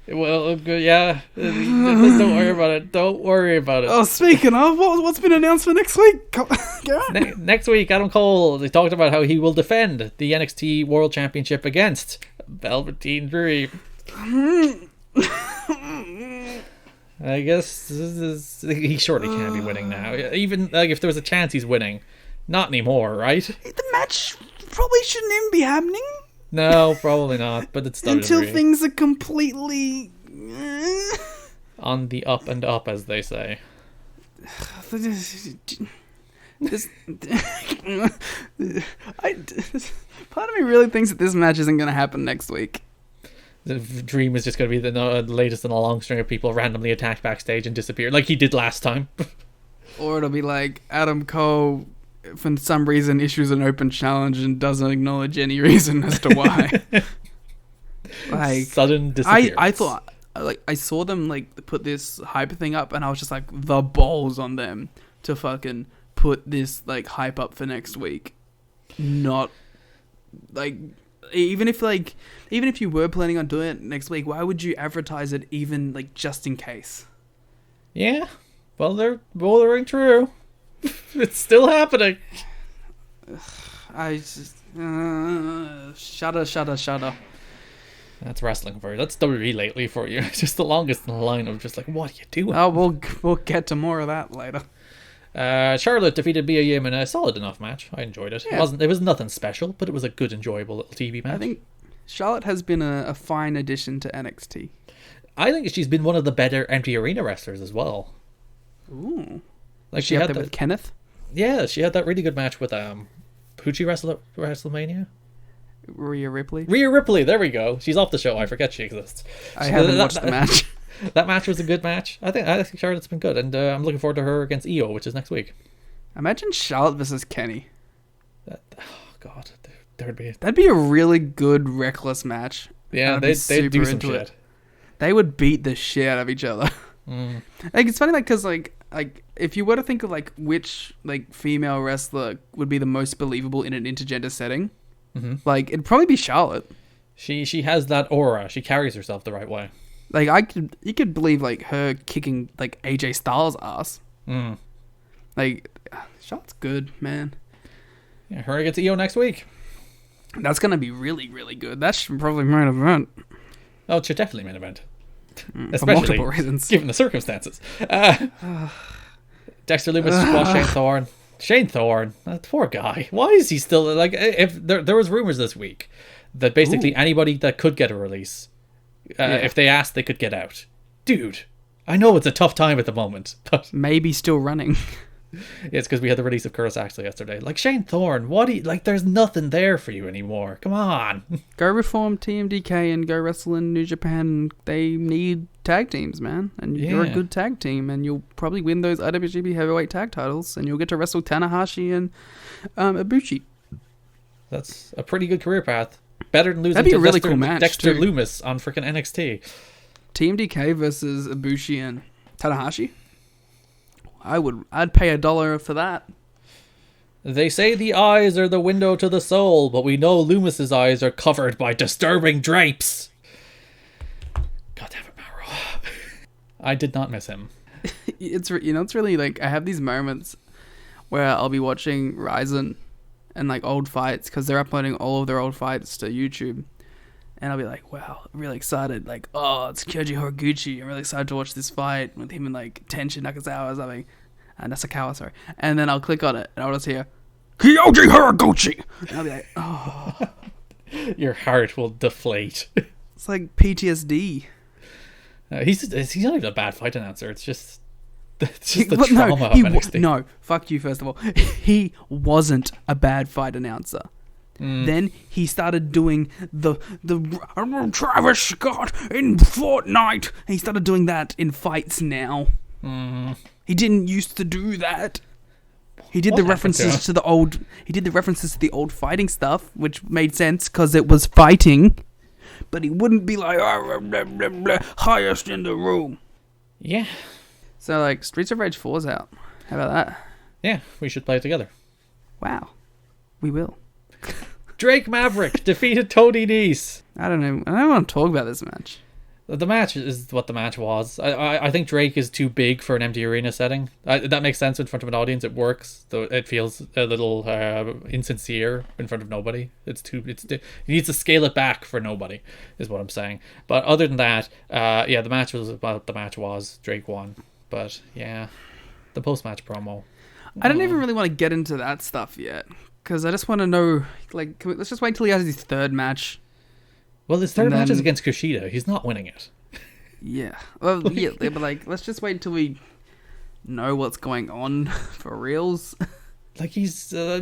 Well, yeah. Don't worry about it. Don't worry about it. Oh, speaking of, what's been announced for next week? Next week, Adam Cole, they talked about how he will defend the NXT World Championship against Velveteen Dream. I guess he surely can't be winning now. Even like if there was a chance he's winning. Not anymore, right? The match probably shouldn't even be happening. No, probably not, but it's until things are completely on the up and up, as they say. Part of me really thinks that this match isn't going to happen next week. The Dream is just going to be the latest in a long string of people randomly attacked backstage and disappear, like he did last time. Or it'll be like Adam Cole, for some reason, issues an open challenge and doesn't acknowledge any reason as to why. Like sudden disappearance. I thought, like, I saw them like put this hype thing up, and I was just like, the balls on them to fucking put this like hype up for next week. Not like even if you were planning on doing it next week, why would you advertise it even like just in case? Yeah, well, they're bordering true. It's still happening. I just shudder. That's wrestling for you. That's WWE lately for you. It's just the longest in the line of just like, what are you doing? Oh, we'll get to more of that later. Charlotte defeated Mia Yim in a solid enough match. I enjoyed it. Yeah. It was nothing special, but it was a good, enjoyable little TV match. I think Charlotte has been a fine addition to NXT. I think she's been one of the better empty arena wrestlers as well. Ooh. Like she had that with Kenneth? Yeah, she had that really good match with who'd she wrestle at WrestleMania? Rhea Ripley. Rhea Ripley, there we go. She's off the show. I forget she exists. I haven't watched the match. That match was a good match. I think Charlotte's been good, and I'm looking forward to her against Io, which is next week. Imagine Charlotte versus Kenny. Oh God, that'd be a really good reckless match. Yeah, they'd do some shit. They would beat the shit out of each other. Like it's funny, like because like if you were to think of like which like female wrestler would be the most believable in an intergender setting, like it'd probably be Charlotte. She has that aura. She carries herself the right way. Like you could believe like her kicking like AJ Styles' ass. Like Charlotte's good, man. Yeah, her against Io next week. That's gonna be really, really good. That's probably main event. Oh, it's definitely main event. Especially for multiple reasons, given the circumstances. Dexter Lumis squashed Shane Thorne, that poor guy. Why is he still like? If there was rumors this week that basically anybody that could get a release, if they asked, they could get out. Dude, I know it's a tough time at the moment, but maybe still running. It's because we had the release of Curtis Axel yesterday. Like, Shane Thorne, there's nothing there for you anymore. Come on. Go reform TMDK and go wrestle in New Japan. They need tag teams, man. And you're a good tag team, and you'll probably win those IWGP Heavyweight Tag titles, and you'll get to wrestle Tanahashi and Ibushi. That's a pretty good career path. Better than losing That'd be to a really cool match, Dexter too. Loomis on freaking NXT. TMDK versus Ibushi and Tanahashi. I'd pay $1 for that. They say the eyes are the window to the soul, but we know Loomis's eyes are covered by disturbing drapes. God damn it, Mauro. I did not miss him. It's really like I have these moments where I'll be watching Ryzen and like old fights because they're uploading all of their old fights to YouTube. And I'll be like, wow, I'm really excited. Like, oh, it's Kyoji Horiguchi. I'm really excited to watch this fight with him and, like, Tenshin Nakazawa or something. Nasakawa, sorry. And then I'll click on it, and I'll just hear, Kyoji Horiguchi! And I'll be like, oh. Your heart will deflate. It's like PTSD. He's not even a bad fight announcer. It's just the trauma of NXT. No, fuck you, first of all. He wasn't a bad fight announcer. Then he started doing the Travis Scott in Fortnite. And he started doing that in fights now. He didn't used to do that. He did the references to the old. He did the references to the old fighting stuff, which made sense because it was fighting. But he wouldn't be like highest in the room. Yeah. So like Streets of Rage 4's out. How about that? Yeah, we should play it together. Wow, we will. Drake Maverick defeated Tony Nese. I don't want to talk about this match. The match is what the match was. I think Drake is too big for an empty arena setting. That makes sense in front of an audience. It works, though it feels a little insincere in front of nobody. He needs to scale it back for nobody, is what I'm saying. But other than that, the match was what the match was. Drake won. But yeah, the post-match promo. I don't even really want to get into that stuff yet. Because I just want to know, like, let's just wait till he has his third match. Well, his third match is against Kushida. He's not winning it. Yeah. Well, yeah, but, like, let's just wait until we know what's going on for reals. Like,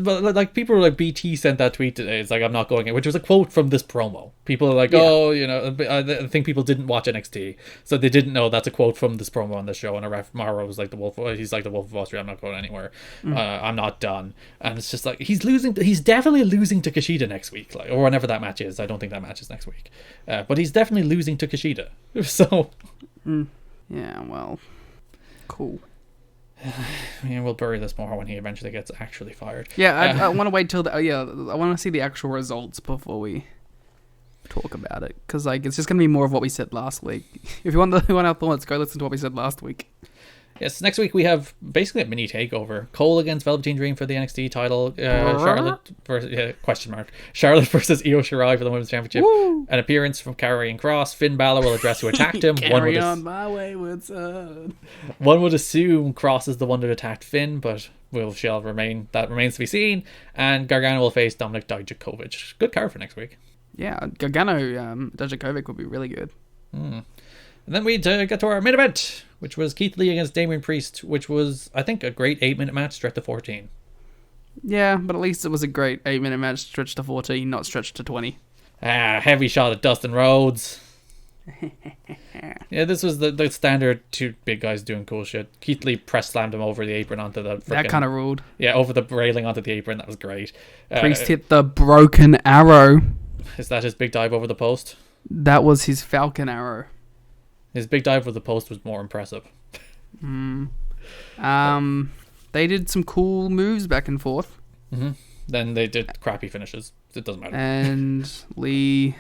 but like, people are like, BT sent that tweet today. It's like, I'm not going in, which was a quote from this promo. People are like, oh, I think people didn't watch NXT, so they didn't know that's a quote from this promo on the show. And Mauro was like, he's like the Wolf of Wall Street. I'm not going anywhere. I'm not done. And it's just like, he's definitely losing to Kushida next week, like, or whenever that match is. I don't think that match is next week. But he's definitely losing to Kushida. So. Yeah, well, cool. Yeah, we'll bury this more when he eventually gets actually fired. Yeah, I want to wait till I want to see the actual results before we talk about it, because like it's just gonna be more of what we said last week. If you want our thoughts, go listen to what we said last week. Yes, next week we have basically a mini takeover. Cole against Velveteen Dream for the NXT title. Charlotte versus Charlotte versus Io Shirai for the Women's Championship. Woo! An appearance from Karrion Kross. Finn Balor will address who attacked him. Carry on my wayward son. One would assume Kross is the one that attacked Finn, but that remains to be seen. And Gargano will face Dominik Dijakovic. Good card for next week. Yeah, Gargano Dijakovic would be really good. And then we get to our main event, which was Keith Lee against Damian Priest, which was, I think, a great 8-minute match stretched to 14. Yeah, but at least it was a great 8-minute match stretched to 14, not stretched to 20. Heavy shot at Dustin Rhodes. Yeah, this was the standard two big guys doing cool shit. Keith Lee press slammed him over the apron onto the that kind of ruled. Yeah, over the railing onto the apron. That was great. Priest hit the broken arrow. Is that his big dive over the post? That was his Falcon arrow. His big dive over the post was more impressive. They did some cool moves back and forth. Mm-hmm. Then they did crappy finishes. It doesn't matter. And Lee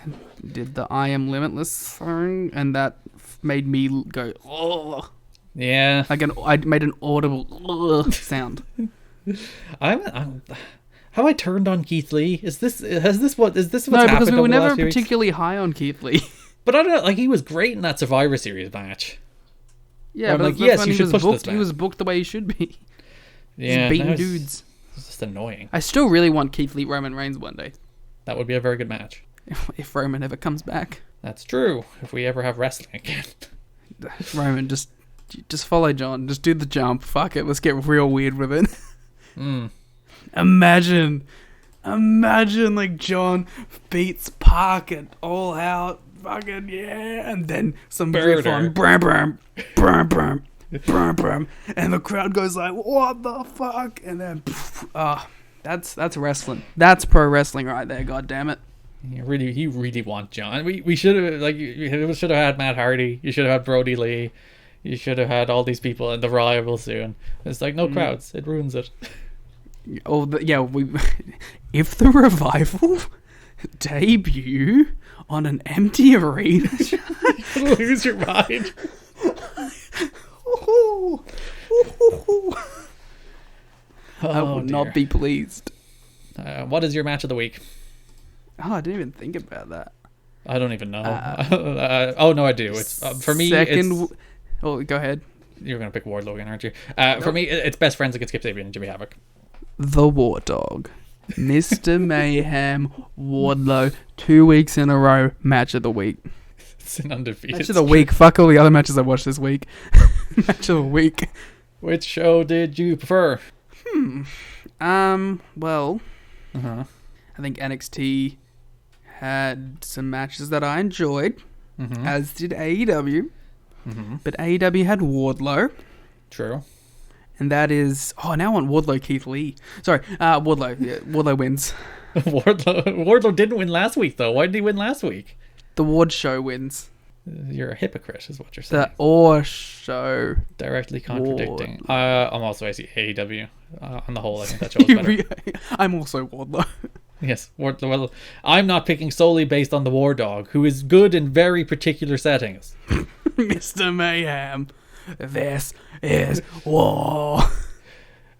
did the I am limitless thing, and that made me go, oh. Yeah. I made an audible sound. Have I turned on Keith Lee? Is this what's happened? No, because we were over never the last few particularly weeks? high on Keith Lee. But I don't know, like, he was great in that Survivor Series match. Yeah, but like, yes, when you should push this he was booked the way he should be. Yeah, He's beating dudes. It's just annoying. I still really want Keith Lee Roman Reigns one day. That would be a very good match. If Roman ever comes back. That's true. If we ever have wrestling again. Roman just Just follow John. Just do the jump. Fuck it. Let's get real weird with it. Mm. Imagine like John beats Park and all out. Fucking yeah. And then some riff on bram bram bram bram bram bram, and the crowd goes like, what the fuck? And then that's wrestling. That's pro wrestling right there. God damn it. You really want John. We should have you should have had Matt Hardy. You should have had Brody Lee. You should have had all these people in the rival soon. It's like no crowds. It ruins it. Oh yeah, if the Revival debut on an empty arena, You lose your mind. I will not be pleased. What is your match of the week? Oh, I didn't even think about that. I don't even know. Oh no, I do. It's for me. Oh, go ahead. You're gonna pick Wardlow again, aren't you? For me, it's Best Friends against Skip Sabian and Jimmy Havoc. The War Dog, Mr. Mayhem, Wardlow, 2 weeks in a row, match of the week. It's an undefeated. Match of the week. Fuck all the other matches I watched this week. Match of the week. Which show did you prefer? Well, I think NXT had some matches that I enjoyed, as did AEW. But AEW had Wardlow. True. And that is... Oh, now I want Wardlow Keith Lee. Sorry, Wardlow. Yeah, Wardlow wins. Wardlow didn't win last week, though. Why did he win last week? The Ward Show wins. You're a hypocrite, is what you're saying. The Or Show. Directly contradicting. I'm also AEW. On the whole, I think that show was better. I'm also Wardlow. Yes, Wardlow. Well, I'm not picking solely based on the War Dog, who is good in very particular settings. Mr. Mayhem, this is war.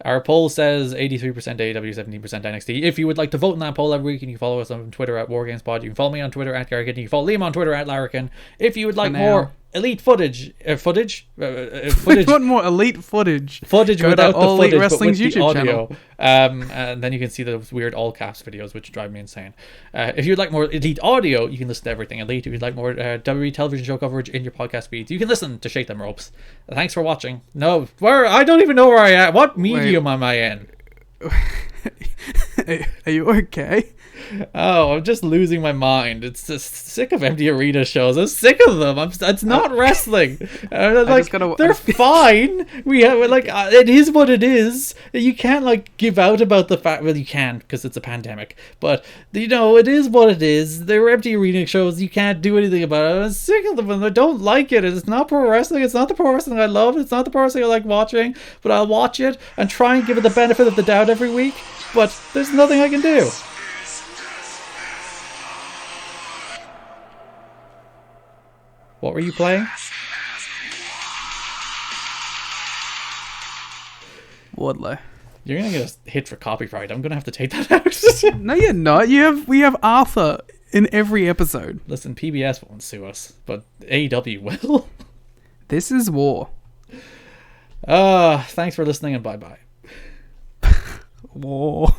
Our poll says 83% AEW, 17% NXT. If you would like to vote in that poll every week, you can follow us on Twitter at WarGamesPod. You can follow me on Twitter at Garrigan. You can follow Liam on Twitter at Larrikin. If you would like more elite footage, footage. We want more elite footage. Footage Go without to the All Elite footage, Wrestling's but with the YouTube audio. channel. And then you can see those weird all caps videos, which drive me insane. If you'd like more elite audio, you can listen to everything elite. If you'd like more WWE television show coverage in your podcast feeds, you can listen to Shake Them Ropes. Thanks for watching. No, I don't even know where I am. What medium am I in? Are you okay? Oh, I'm just losing my mind. It's just sick of empty arena shows. I'm sick of them. It's not wrestling. They're fine. It is what it is. You can't give out about the fact. Well, you can because it's a pandemic. But it is what it is. They're empty arena shows. You can't do anything about it. I'm sick of them, and I don't like it. It's not pro wrestling. It's not the pro wrestling I love. It's not the pro wrestling I like watching. But I'll watch it and try and give it the benefit of the doubt every week. But there's nothing I can do. What were you playing? Wardlow. You're gonna get a hit for copyright. I'm gonna have to take that out. No, you're not. We have Arthur in every episode. Listen, PBS won't sue us, but AEW will. This is war. Thanks for listening and bye bye. War.